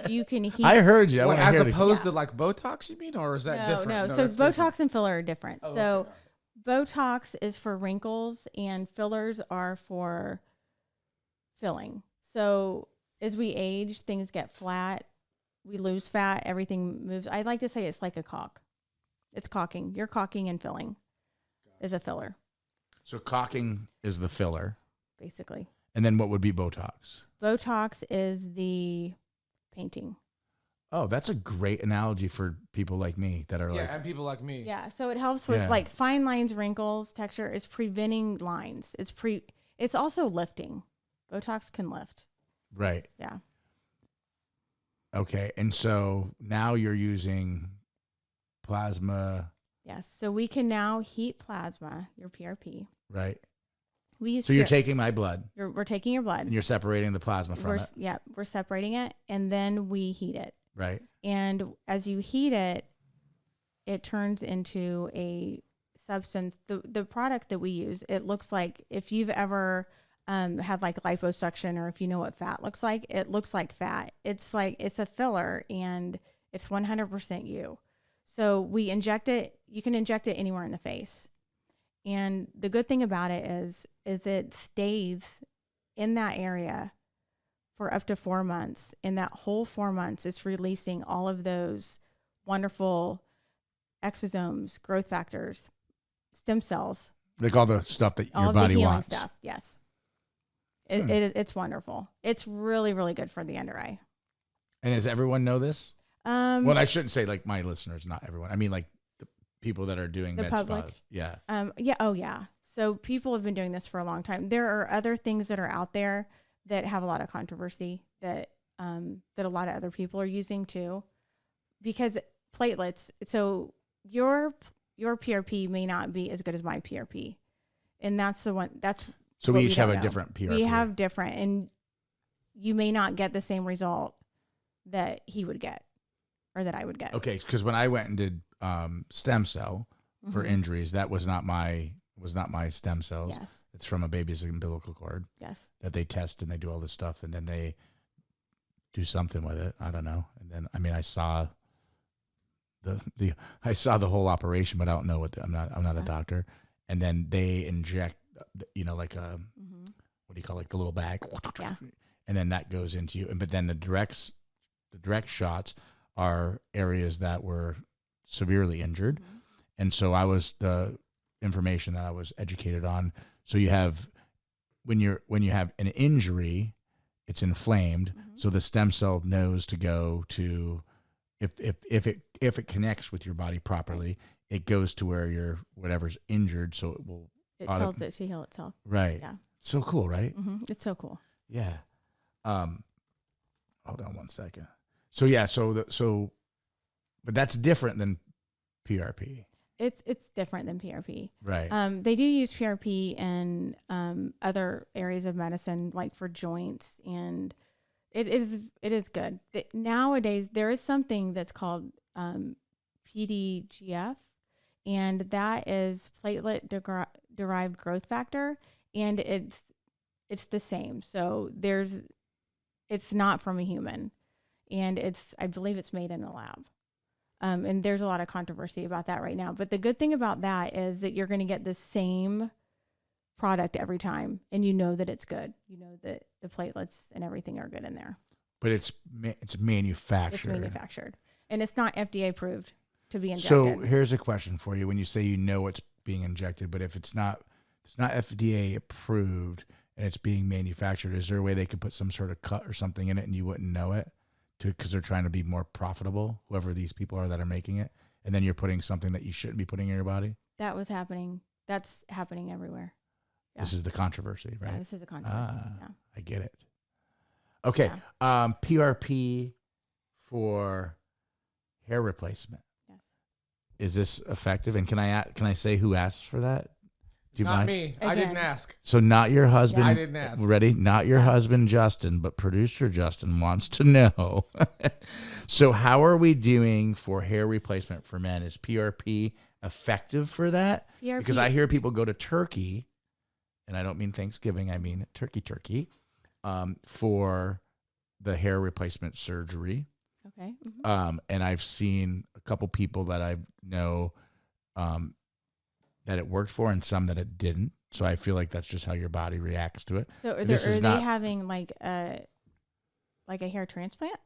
You can heat. I heard you. Wait, as opposed to like Botox, you mean? Or is that different? No. So Botox different. and filler are different. Oh, so okay. Botox is for wrinkles and fillers are for filling. So as we age, things get flat. We lose fat. Everything moves. I like to say it's like a caulk. It's caulking. You're caulking and filling is a filler. So caulking is the filler. Basically. And then what would be Botox? Botox is the painting. Oh, that's a great analogy for people like me that are and people like me. Yeah, so it helps with like fine lines, wrinkles, texture. Is preventing lines. It's also lifting. Botox can lift. Right. Yeah. Okay, and so now you're using plasma. Yes, so we can now heat plasma, your PRP. Right. We use. So you're taking my blood. We're taking your blood. And you're separating the plasma from it. Yeah, we're separating it, and then we heat it. Right. And as you heat it, it turns into a substance. The product that we use, it looks like, if you've ever had like liposuction, or if you know what fat looks like, it looks like fat. It's a filler, and it's 100% you. So we inject it. You can inject it anywhere in the face. And the good thing about it is it stays in that area for up to 4 months. In that whole 4 months, it's releasing all of those wonderful exosomes, growth factors, stem cells. Like all the stuff that all your of body the healing wants. stuff. Yes. It's wonderful. It's really, really good for the under eye. And does everyone know this? Well, I shouldn't say like my listeners, not everyone. I mean like the people that are doing The med public? spas. Yeah. Yeah. Oh, yeah. So people have been doing this for a long time. There are other things that are out there that have a lot of controversy that a lot of other people are using too, because platelets. So your PRP may not be as good as my PRP, and that's the one. That's so we each have a know. different PRP. We have different, and you may not get the same result that he would get or that I would get. Okay, because when I went and did stem cell for injuries, that was not my stem cells. Yes. It's from a baby's umbilical cord. Yes. That they test and they do all this stuff, and then they do something with it. I don't know. And then I saw the whole operation, but I don't know what I'm not a doctor. And then they inject, like a what do you call it, like the little bag, Yeah. and then that goes into you. But then the direct shots are areas that were severely injured, and so the information that I was educated on. So you have when you have an injury, it's inflamed. So the stem cell knows to go to if it connects with your body properly, it goes to where your whatever's injured. So it will. It tells it to heal itself. Right. Yeah. So cool, right? It's so cool. Yeah. Hold on one second. So yeah. So But that's different than PRP. It's different than PRP. Right. They do use PRP in other areas of medicine, like for joints, and it is good. Nowadays, there is something that's called PDGF, and that is platelet derived growth factor, and it's the same. So it's not from a human, and I believe it's made in a lab. And there's a lot of controversy about that right now. But the good thing about that is that you're going to get the same product every time, and you know that it's good. You know that the platelets and everything are good in there. But it's manufactured. It's manufactured, and it's not FDA approved to be injected. So here's a question for you: when you say you know it's being injected, but if it's not FDA approved and it's being manufactured, is there a way they could put some sort of cut or something in it and you wouldn't know it? Because they're trying to be more profitable, whoever these people are that are making it, and then you're putting something that you shouldn't be putting in your body? That was happening. That's happening everywhere. Yeah. This is the controversy, right? Yeah, this is a controversy. Yeah. I get it. Okay. Yeah. PRP for hair replacement. Yes. Is this effective? And can I say who asked for that? Do you Not mind? me. Again. I didn't ask. So not your husband. I didn't ask. Ready? Not your husband, Justin, but producer Justin wants to know. So how are we doing for hair replacement for men? Is PRP effective for that? PRP, Because I hear people go to Turkey, and I don't mean Thanksgiving, I mean turkey, for the hair replacement surgery. Okay. Mm-hmm. And I've seen a couple people that I know that it worked for and some that it didn't. So I feel like that's just how your body reacts to it. So are they having like a hair transplant?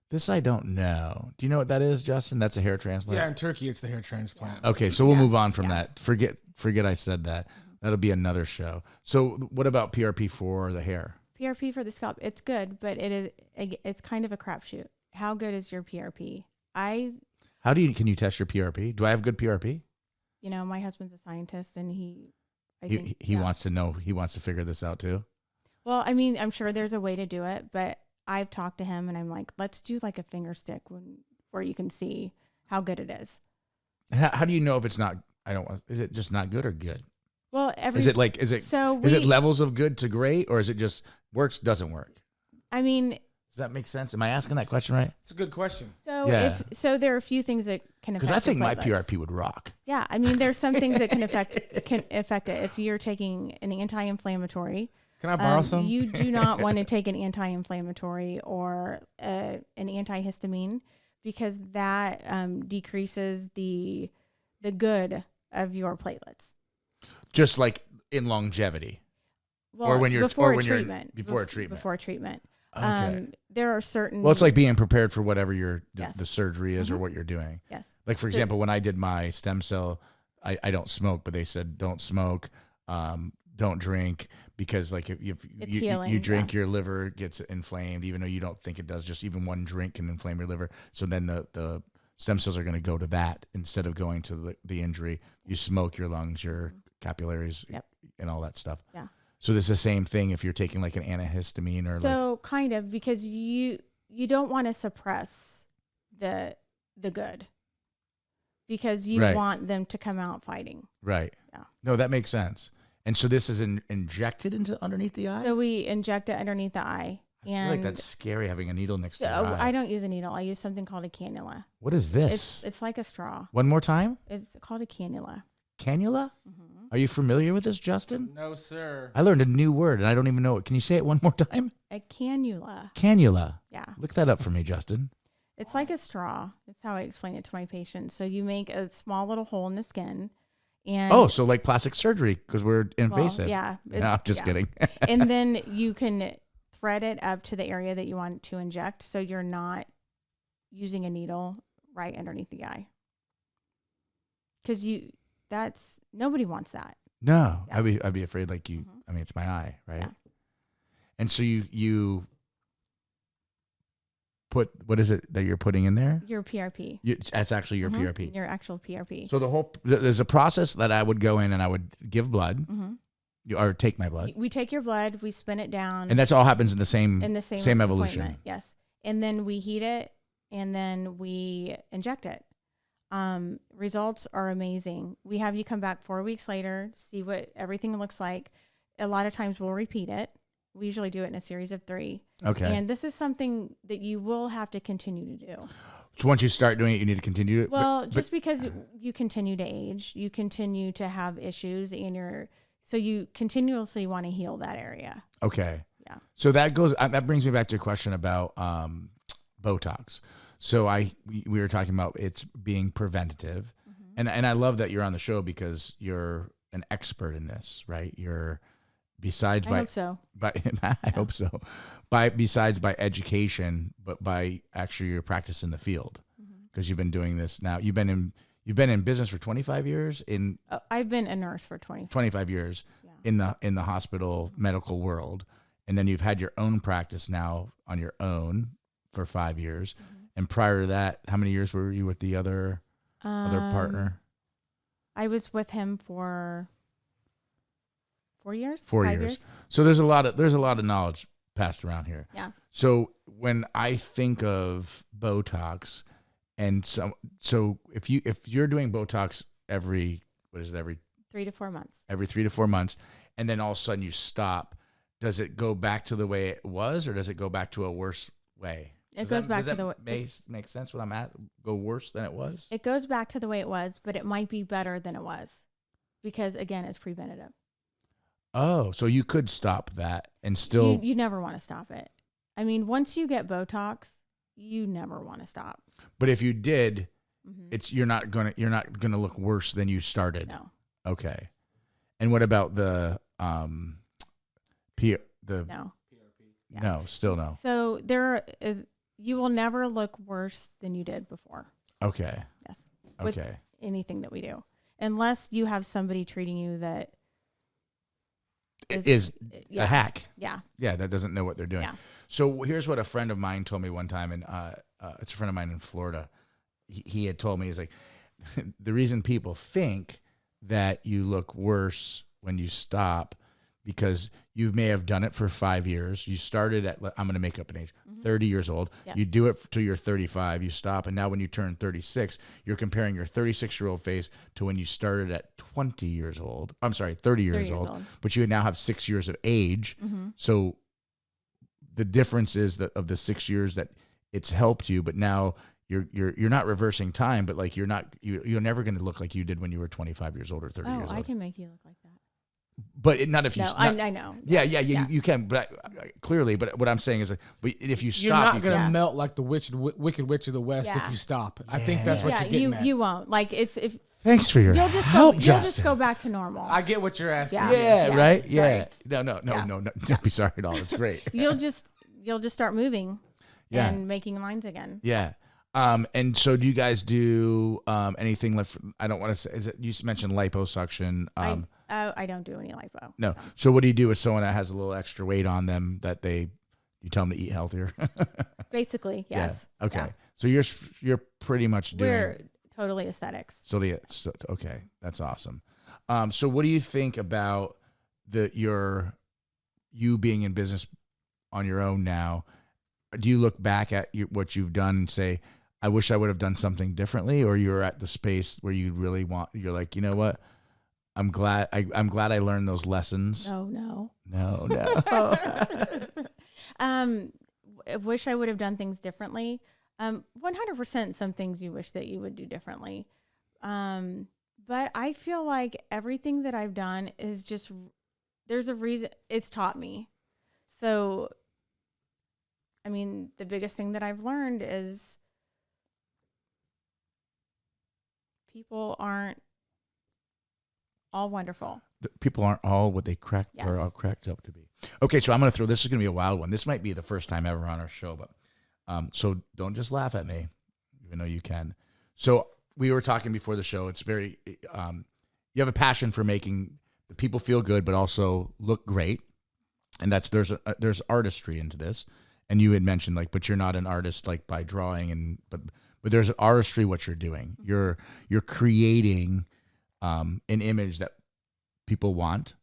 This I don't know. Do you know what that is, Justin? That's a hair transplant? Yeah, in Turkey, it's the hair transplant. Okay, so we'll move on from that. Forget I said that. That'll be another show. So what about PRP for the hair? PRP for the scalp, it's good, but it's kind of a crapshoot. How good is your PRP? Can you test your PRP? Do I have good PRP? You know, my husband's a scientist, and he wants to know. He wants to figure this out too. Well, I mean, I'm sure there's a way to do it, but I've talked to him, and I'm like, let's do like a finger stick where you can see how good it is. How do you know if it's not? Is it just not good or good? Well, is it levels of good to great, or is it just works, doesn't work? I mean, does that make sense? Am I asking that question right? It's a good question. So there are a few things that can affect. Because I think my platelets. PRP would rock. Yeah, I mean, there's some things that can affect it. If you're taking an anti-inflammatory, can I borrow some? You do not want to take an anti-inflammatory or an antihistamine, because that decreases the good of your platelets. Just like in longevity, well, or when you're before a treatment. Okay. There are certain. Well, it's like being prepared for whatever Yes. the surgery is or what you're doing. Yes. Like for example, when I did my stem cell, I don't smoke, but they said don't smoke, don't drink, because like if you drink, your liver gets inflamed, even though you don't think it does. Just even one drink can inflame your liver. So then the stem cells are going to go to that instead of going to the injury. You smoke, your lungs, your capillaries, and all that stuff. Yeah. So this is the same thing if you're taking like an antihistamine or kind of, because you don't want to suppress the good, because you want them to come out fighting. Right. Yeah. No, that makes sense. And so this is injected into underneath the eye? So we inject it underneath the eye. I feel like that's scary, having a needle next to the eye. I don't use a needle. I use something called a cannula. What is this? It's like a straw. One more time? It's called a cannula. Cannula? Mm-hmm. Are you familiar with this, Justin? No, sir. I learned a new word, and I don't even know it. Can you say it one more time? A cannula. Cannula. Yeah. Look that up for me, Justin. It's like a straw. That's how I explain it to my patients. So you make a small little hole in the skin. And so like plastic surgery, because we're invasive. Well, yeah. No, I'm just kidding. And then you can thread it up to the area that you want to inject, so you're not using a needle right underneath the eye. Because nobody wants that. No, Yeah. I'd be afraid, like you. Mm-hmm. I mean, it's my eye, right? Yeah. And so you put, what is it that you're putting in there? Your PRP. That's actually your Mm-hmm. PRP. Your actual PRP. So there's a process that I would go in and I would give blood, or take my blood, We take your blood, we spin it down, and that's all happens in the same same evolution. appointment. Yes, and then we heat it, and then we inject it. Results are amazing. We have you come back 4 weeks later, see what everything looks like. A lot of times we'll repeat it. We usually do it in a series of 3. Okay. And this is something that you will have to continue to do. So once you start doing it, you need to continue it. Well, just because you continue to age, you continue to have issues so you continuously want to heal that area. Okay. Yeah. So that brings me back to a question about Botox. So we were talking about it's being preventative, and I love that you're on the show because you're an expert in this, right? You're besides I hope so. I hope so. Besides by education, but by actually your practice in the field, because you've been doing this now. You've been in business for 25 years. I've been a nurse for 25 years in the hospital medical world, and then you've had your own practice now on your own for 5 years. And prior to that, how many years were you with the other partner? I was with him for 4 years. 4 years. So there's a lot of knowledge passed around here. Yeah. So when I think of Botox, and so if you're doing Botox every 3 to 4 months. Every 3 to 4 months, and then all of a sudden you stop, does it go back to the way it was, or does it go back to a worse way? It goes back to the way. Make sense what I'm at? Go worse than it was? It goes back to the way it was, but it might be better than it was, because again, it's preventative. Oh, so you could stop that and still. You never want to stop it. I mean, once you get Botox, you never want to stop. But if you did, you're not gonna look worse than you started. No. Okay. And what about the No. Yeah. No, still no. So you will never look worse than you did before. Okay. Yes. Okay. With anything that we do, unless you have somebody treating you that is a hack. Yeah. Yeah, that doesn't know what they're doing. Yeah. So here's what a friend of mine told me one time, and it's a friend of mine in Florida. He had told me, he's like, the reason people think that you look worse when you stop, because you may have done it for 5 years. You started at, I'm going to make up an age, 30 years old. Yep. You do it till you're 35. You stop. And now when you turn 36, you're comparing your 36-year-old face to when you started at 20 years old. I'm sorry, 30 years old. But you now have 6 years of age. So the difference is that of the 6 years that it's helped you, but now you're not reversing time, but like you're never going to look like you did when you were 25 years old or 30 years old. I can make you look like that. But not if you. No, I know. Yeah. You can, but clearly. But what I'm saying is, but if you stop, you're not going to melt like the Wicked Witch of the West if you stop. I think that's what you're getting at. You won't. Like if. Thanks for your help, Justin. You'll just go back to normal. I get what you're asking. Yeah. Yeah. Yes, Right. sorry. Yeah. No. Don't be sorry at all. It's great. You'll just start moving. Yeah. And making lines again. Yeah. And so do you guys do anything like, I don't want to say, you mentioned liposuction. I don't do any lipo. No. So what do you do with someone that has a little extra weight on them that you tell them to eat healthier? Basically, yes. Yeah. Okay. Yeah. So you're pretty much doing. We're totally aesthetics. So okay, that's awesome. So what do you think about you being in business on your own now? Do you look back at what you've done and say, I wish I would have done something differently, or you're at the space where you're like, you know what? I'm glad I learned those lessons. No. I wish I would have done things differently. 100% some things you wish that you would do differently. But I feel like everything that I've done is just, there's a reason it's taught me. So, I mean, the biggest thing that I've learned is people aren't all wonderful. People aren't all what they are all cracked up to be. Okay, so I'm going to throw, this is going to be a wild one. This might be the first time ever on our show, but so don't just laugh at me, even though you can. So we were talking before the show. It's very, you have a passion for making the people feel good, but also look great. And there's artistry into this. And you had mentioned but you're not an artist by drawing but there's an artistry what you're doing. You're creating an image that people want,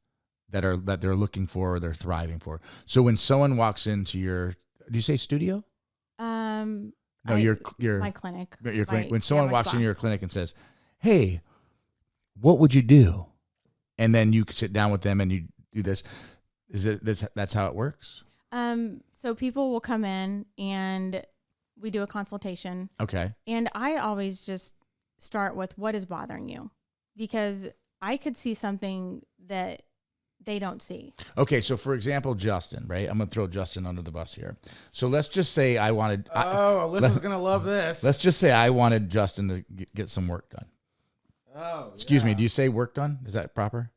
that they're looking for or they're thriving for. So when someone walks into do you say studio? No, your my clinic. Your clinic. my When someone family walks spa. in your clinic and says, "Hey, what would you do?" and then you sit down with them and you do this, that's how it works? So people will come in and we do a consultation. Okay. And I always just start with what is bothering you, because I could see something that they don't see. Okay, so for example, Justin, right? I'm going to throw Justin under the bus here. So let's just say I wanted... Alyssa's going to love this. Let's just say I wanted Justin to get some work done. Oh, Excuse me, do you say work done? Is that proper?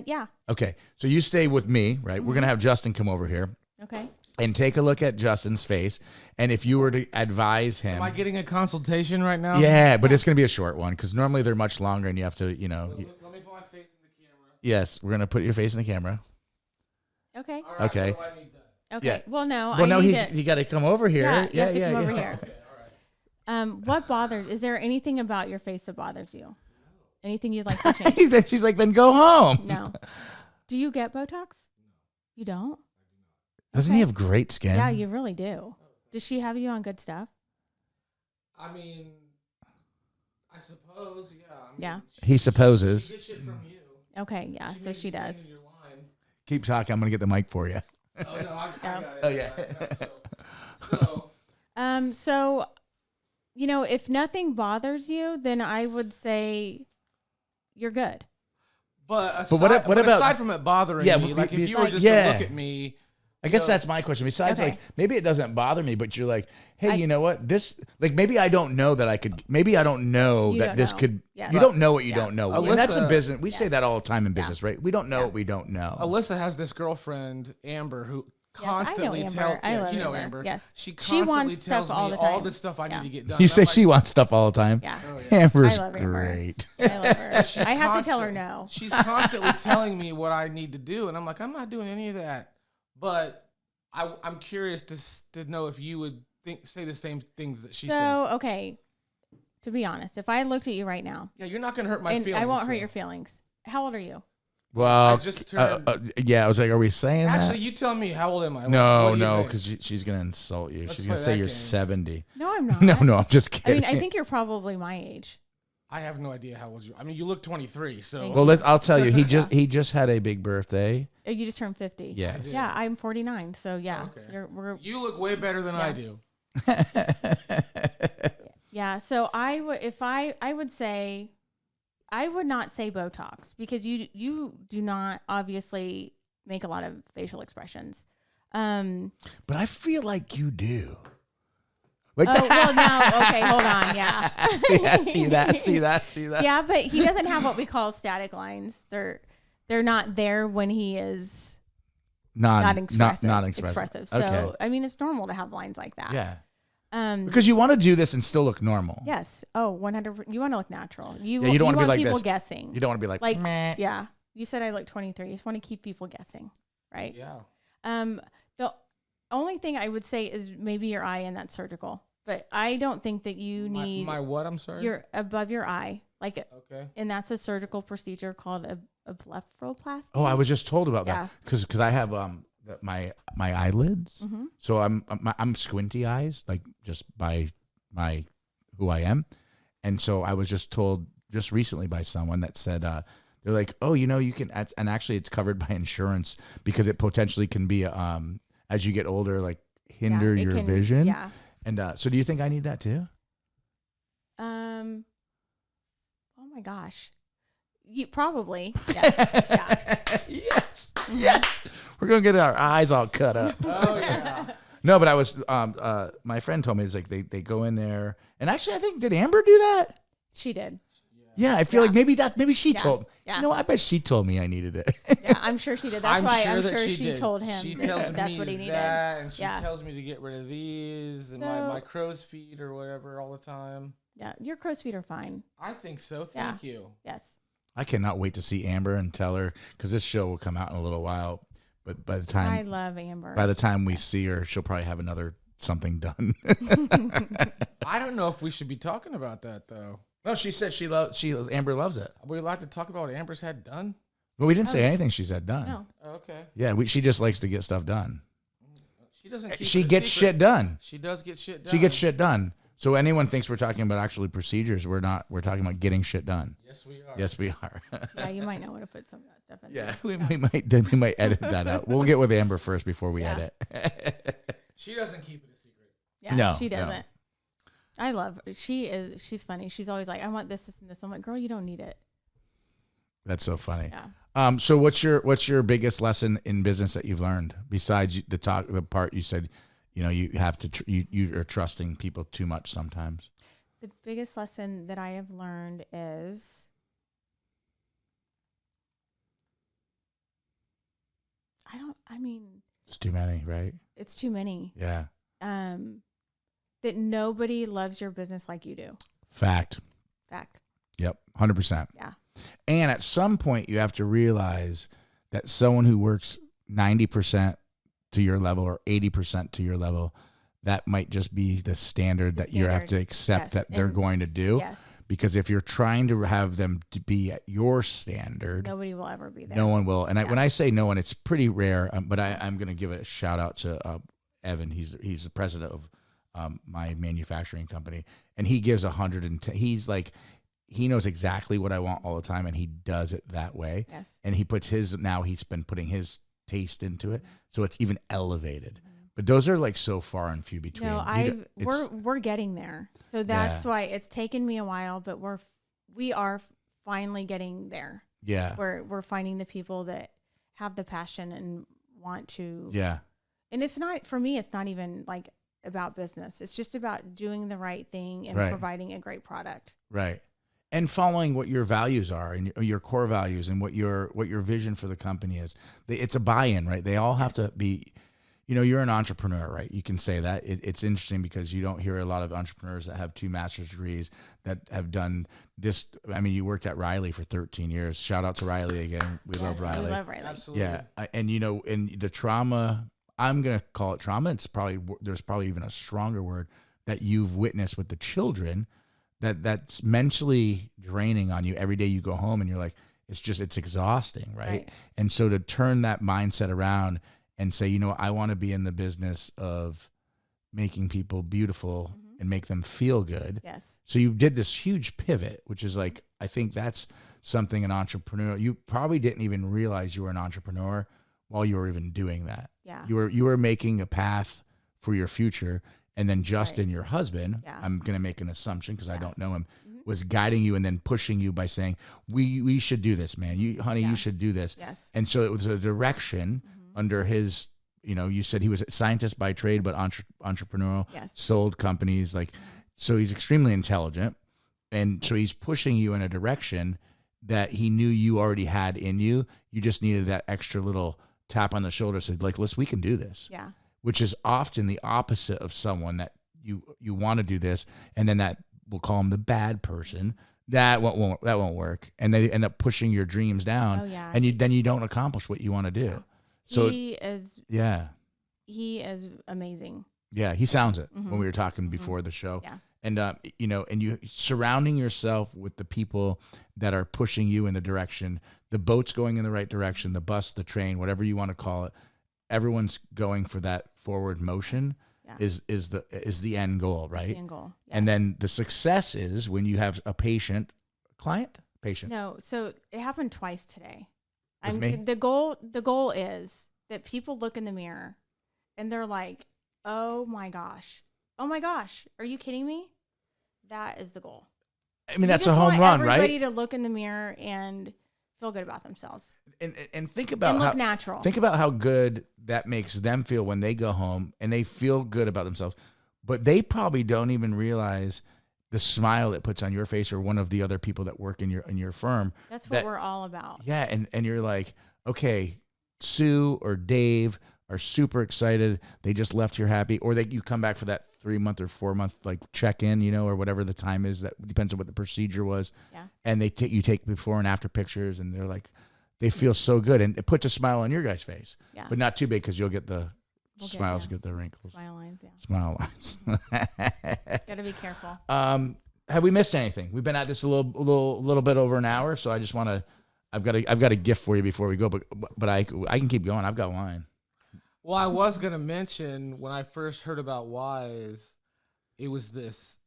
Yeah. Okay, so you stay with me, right? We're going to have Justin come over here Okay. and take a look at Justin's face. And if you were to advise him... Am I getting a consultation right now? Yeah, but it's going to be a short one because normally they're much longer and you have to, Let me put my face in the camera. Yes, we're going to put your face in the camera. Okay. All right, Okay. what do I need done? Okay. Yeah. Well, no. Well, no, I need you got to come over here. Yeah, you have to come over yeah. here. Okay, all right. What bothers? Is there anything about your face that bothers you? Anything you'd like to change? She's like, then go home. No. Do you get Botox? You don't? Doesn't he have great skin? Yeah, you really do. Does she have you on good stuff? I mean, I suppose, yeah. Yeah. He supposes. She gets shit from you. Okay, yeah, so made she the does. same in your line. Keep talking. I'm going to get the mic for you. Oh, no, I got it. Oh, yeah. So, If nothing bothers you, then I would say you're good. but aside, what about- aside from it bothering Yeah, me, like if you were like- just yeah. to look at me, I guess that's my question. Besides, Okay. like, maybe it doesn't bother me, but you're like, hey, you know what? This, like, maybe I don't know that I could, maybe I don't know You that don't this know. could, Yes. you don't know what you Yeah. don't know. And that's in Alyssa- business. We say that all the time in business, right? We don't know what we don't know. Alyssa has this girlfriend, Amber, who constantly Amber. tells I love you know Amber. Amber. Yes. She She constantly wants tells stuff all me the time. all the stuff I need to get done. You And say I'm she wants stuff all the time. Yeah. Oh, yeah. Amber's I love Amber. great. I love her. She's I have to tell her constant- no. She's constantly telling me what I need to do, and I'm like, I'm not doing any of that. But I'm curious to know if you would say the same things that she says. So, okay, to be honest, if I looked at you right now, Yeah, you're not gonna hurt my and feelings. I won't hurt so. your feelings. How old are you? Well, I just turned. yeah, I was like, are we saying Actually, that? you tell me, how old am I? No, What do you no, think? because she's going to insult you. Let's She's going to play say that you're game. 70. No, I'm not. No, I'm just I kidding. mean, I think you're probably my age. I have no idea how old you. I mean, you look 23, so. Thank Well, I'll tell you, he just had a big birthday. Oh, you just turned 50. Yes. Yeah, I'm 49. So yeah, Okay. we're You look way better than I do. yeah. So I would, if I would say, I would not say Botox, because you do not obviously make a lot of facial expressions. But I feel like you do. Like Oh well, no. Okay, hold on. Yeah. see that. Yeah, but he doesn't have what we call static lines. They're not there when he is not expressive. So Okay. I mean, it's normal to have lines like that. Yeah. Because you want to do this and still look normal. yes. Oh, 100. You want to look natural. Yeah, you don't want to be like people this. guessing. You don't want to be like, Like, meh. yeah. You said I look 23. You just want to keep people guessing, right? Yeah. The only thing I would say is maybe your eye, and that's surgical. But I don't think that you need My what? I'm sorry. your above your eye, like, Okay. and that's a surgical procedure called a blepharoplasty. Oh, I was just told about Yeah. that because I have my eyelids, Mhm. so I'm squinty eyes, like just by my who I am, and so I was just told just recently by someone that said they're like, oh, you can, and actually it's covered by insurance because it potentially can be as you get older, like hinder it your can- vision. Yeah. And so do you think I need that too? Oh my gosh. You probably. Yes. Yeah. yes. We're gonna get our eyes all cut up. Oh yeah. No, but I was my friend told me it's like they go in there, and actually I think, did Amber do that? She did. Yeah, I feel like maybe she Yeah. told. Yeah. You know, I bet she told me I needed it. Yeah, I'm sure she did. That's why I'm sure she did. told him She that tells that's me what he needed. that, and she Yeah. tells me to get rid of these and So- my crow's feet or whatever all the time. Yeah, your crow's feet are fine. I think so. Thank you. Yes. I cannot wait to see Amber and tell her, because this show will come out in a little while. But by the I time love Amber. by the time we see her, she'll probably have another something done. I don't know if we should be talking about that though. No, she said Amber loves it. Are we allowed to talk about what Amber's had done? But we didn't say anything she said done. No. Oh, okay. Yeah, she just likes to get stuff done. She doesn't. Keep She it a gets secret. shit done. She does get shit done. She gets shit done. So anyone thinks we're talking about actually procedures, we're not. We're talking about getting shit done. Yes, we are. Yes, we are. Yeah, you might not want to put some of that stuff in. Yeah, there. we might edit that out. We'll get with Amber first before we Yeah. edit. She doesn't keep it a secret. Yeah, No, she no. doesn't. I love her. She's funny. She's always like, I want this, and this. I'm like, girl, you don't need it. That's so funny. Yeah. So what's your biggest lesson in business that you've learned besides the part you said, you have to you are trusting people too much sometimes. The biggest lesson that I have learned is It's too many, right? it's too many. Yeah. That nobody loves your business like you do. Fact. Yep. 100%. Yeah. And at some point you have to realize that someone who works 90% to your level or 80% to your level, that might just be the standard that you have to accept Yes. that they're And- going to do. Yes. Because if you're trying to have them to be at your standard, Nobody will ever be there. no one will. And Yeah. when I say no one, it's pretty rare. But I'm going to give a shout out to Evan. He's the president of my manufacturing company, and he gives 110. He's like, he knows exactly what I want all the time, and he does it that way. Yes. And he puts he's been putting his taste into it, so it's even elevated. But those are like so far and few between. No, we're getting there. So that's why it's taken me a while, but we are finally getting there. Yeah. We're finding the people that have the passion and want to. Yeah. And it's not, for me, it's not even like about business. It's just about doing the right thing and Right. providing a great product. Right. And following what your values are and your core values and what your vision for the company is. It's a buy-in, right? They all have to be, you're an entrepreneur, right? You can say that. It's interesting because you don't hear a lot of entrepreneurs that have 2 master's degrees that have done this. I mean, you worked at Riley for 13 years. Shout out to Riley again. We love Riley. We love Riley. Absolutely. Yeah. And and the trauma, I'm going to call it trauma. There's probably even a stronger word that you've witnessed with the children that's mentally draining on you every day you go home and you're like, it's exhausting. Right. And so to turn that mindset around and say, I want to be in the business of making people beautiful and make them feel good. Yes. So you did this huge pivot, which is like, I think that's something an entrepreneur, you probably didn't even realize you were an entrepreneur while you were even doing that. Yeah. You were making a path for your future. And then Justin, Right. your husband, Yeah. I'm going to make an assumption because I don't know him, was guiding you and then pushing you by saying, we should do this, man. Honey, Yeah. you should do this. Yes. And so it was a direction under his, you said he was a scientist by trade, but entrepreneurial, Yes. sold companies. So he's extremely intelligent. And so he's pushing you in a direction that he knew you already had in you. You just needed that extra little tap on the shoulder. Said like, listen, we can do this. Yeah. Which is often the opposite of someone that you want to do this. And then that we'll call him the bad person. That won't work. And they end up pushing your dreams down. Oh, yeah. And then you don't accomplish what you want to do. So he is amazing. yeah, he sounds it when we were talking before the show. Yeah. And and you surrounding yourself with the people that are pushing you in the direction, the boat's going in the right direction, the bus, the train, whatever you want to call it, everyone's going for that forward motion. Yeah. Is the end goal, right? That's the end goal. And Yes. then the success is when you have a patient. No, so it happened twice today. With me? The goal is that people look in the mirror and they're like, oh my gosh, are you kidding me? That is the goal. I mean, that's a home run, right? Everybody to look in the mirror and feel good about themselves And think about and look how natural. Think about how good that makes them feel when they go home and they feel good about themselves. But they probably don't even realize the smile that puts on your face or one of the other people that work in your firm. That's what we're all about. Yeah, and you're like, okay, Sue or Dave are super excited. They just left here happy. Or you come back for that 3-month or 4-month like check-in, or whatever the time is. That depends on what the procedure was. Yeah. And you take before and after pictures, and they're like, they feel so good, and it puts a smile on your guys' face. Yeah. But not too big because you'll get the smiles, yeah. get the wrinkles, Smile lines, yeah. smile lines. Gotta be careful. Have we missed anything? We've been at this a little bit over an hour, so I just want to. I've got a gift for you before we go, but I can keep going. I've got wine. Well, I was gonna mention when I first heard about Wise, it was this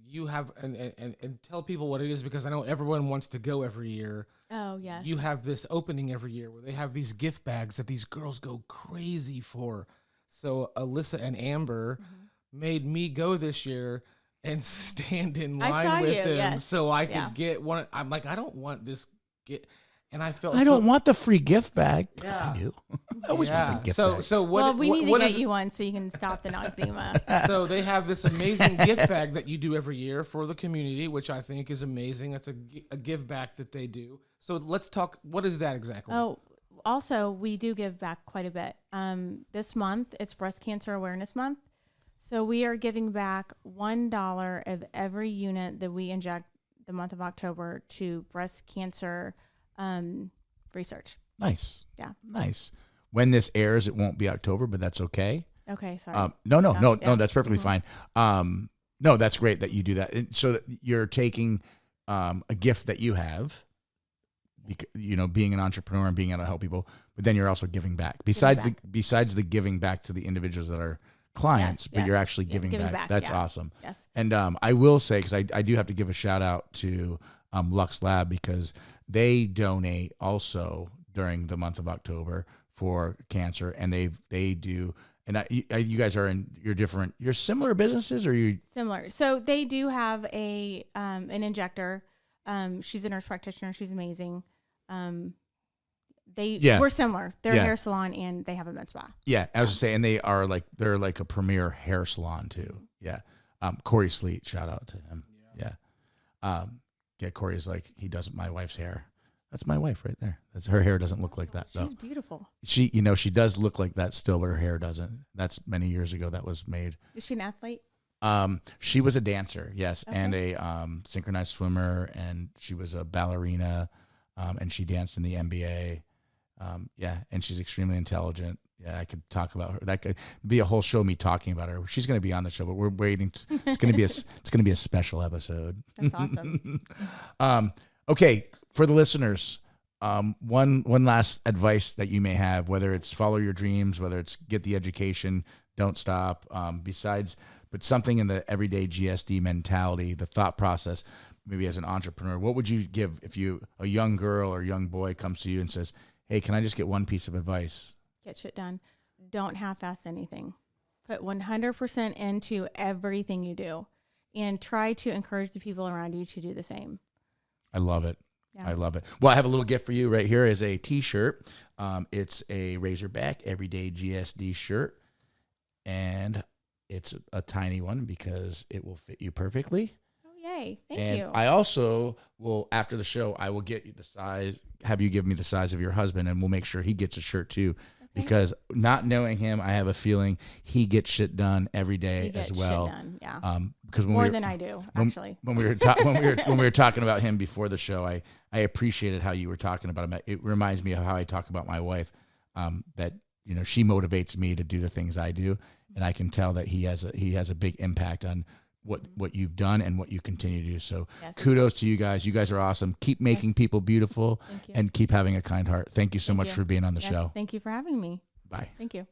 you have and tell people what it is, because I know everyone wants to go every year. Oh, yes. You have this opening every year where they have these gift bags that these girls go crazy for. So Alyssa and Amber made me go this year and stand in line with them so I could get one. I'm like, I don't want this and I felt I don't want the free gift bag. Yeah. I do. I always want the gift bag. So what? Well, we need to get is, you one so you can stop the noxema. So they have this amazing gift bag that you do every year for the community, which I think is amazing. It's a give back that they do. So let's talk. What is that exactly? Oh, also, we do give back quite a bit. This month, it's Breast Cancer Awareness Month. So we are giving back $1 of every unit that we inject the month of October to breast cancer research. Nice. Yeah. Nice. When this airs, it won't be October, but that's okay. Okay, sorry. No, that's perfectly fine. No, that's great that you do that. And so that you're taking a gift that you have, being an entrepreneur and being able to help people, but then you're also giving back. Besides the giving back to the individuals that are clients, but you're actually giving back. That's awesome. Yes. And I will say, because I do have to give a shout out to Lux Lab, because they donate also during the month of October for cancer, and they do. And you guys are you're similar businesses, or you similar? So they do have an injector. She's a nurse practitioner. She's amazing. We're similar. They're a hair salon and they have a med spa. Yeah, I was saying, and they're like a premier hair salon too. Yeah. Corey Sleet, shout out to him. Yeah. Corey's like, he does my wife's hair. That's my wife right there. Her hair doesn't look like that though. She's beautiful. She does look like that still, but her hair doesn't. That's many years ago that was made. Is she an athlete? She was a dancer, yes, okay. and a synchronized swimmer, and she was a ballerina, and she danced in the NBA. And she's extremely intelligent. Yeah, I could talk about her. That could be a whole show, me talking about her. She's going to be on the show, but we're waiting. It's going to be a special episode. That's awesome. Okay, for the listeners, one last advice that you may have, whether it's follow your dreams, whether it's get the education, don't stop. But something in the everyday GSD mentality, the thought process, maybe as an entrepreneur, what would you give if a young girl or young boy comes to you and says, hey, can I just get one piece of advice? Get shit done. Don't half-ass anything. Put 100% into everything you do, and try to encourage the people around you to do the same. I love it. Yeah. I love it. Well, I have a little gift for you right here is a T-shirt. It's a Razorback Everyday GSD shirt, and it's a tiny one because it will fit you perfectly. Yay. Thank you. I also will, after the show, I will get you the size, have you give me the size of your husband, and we'll make sure he gets a shirt too. Okay. Because not knowing him, I have a feeling he gets shit done every day as well. Shit done. Yeah. Because more than I do, actually. When we were talking about him before the show, I appreciated how you were talking about him. It reminds me of how I talk about my wife. That she motivates me to do the things I do, and I can tell that he has a big impact on what you've done and what you continue to do. So kudos to you guys. You guys are awesome. Keep making people beautiful and keep having a kind heart. Thank you so much for being on the show. Thank you for having me. Bye. Thank you.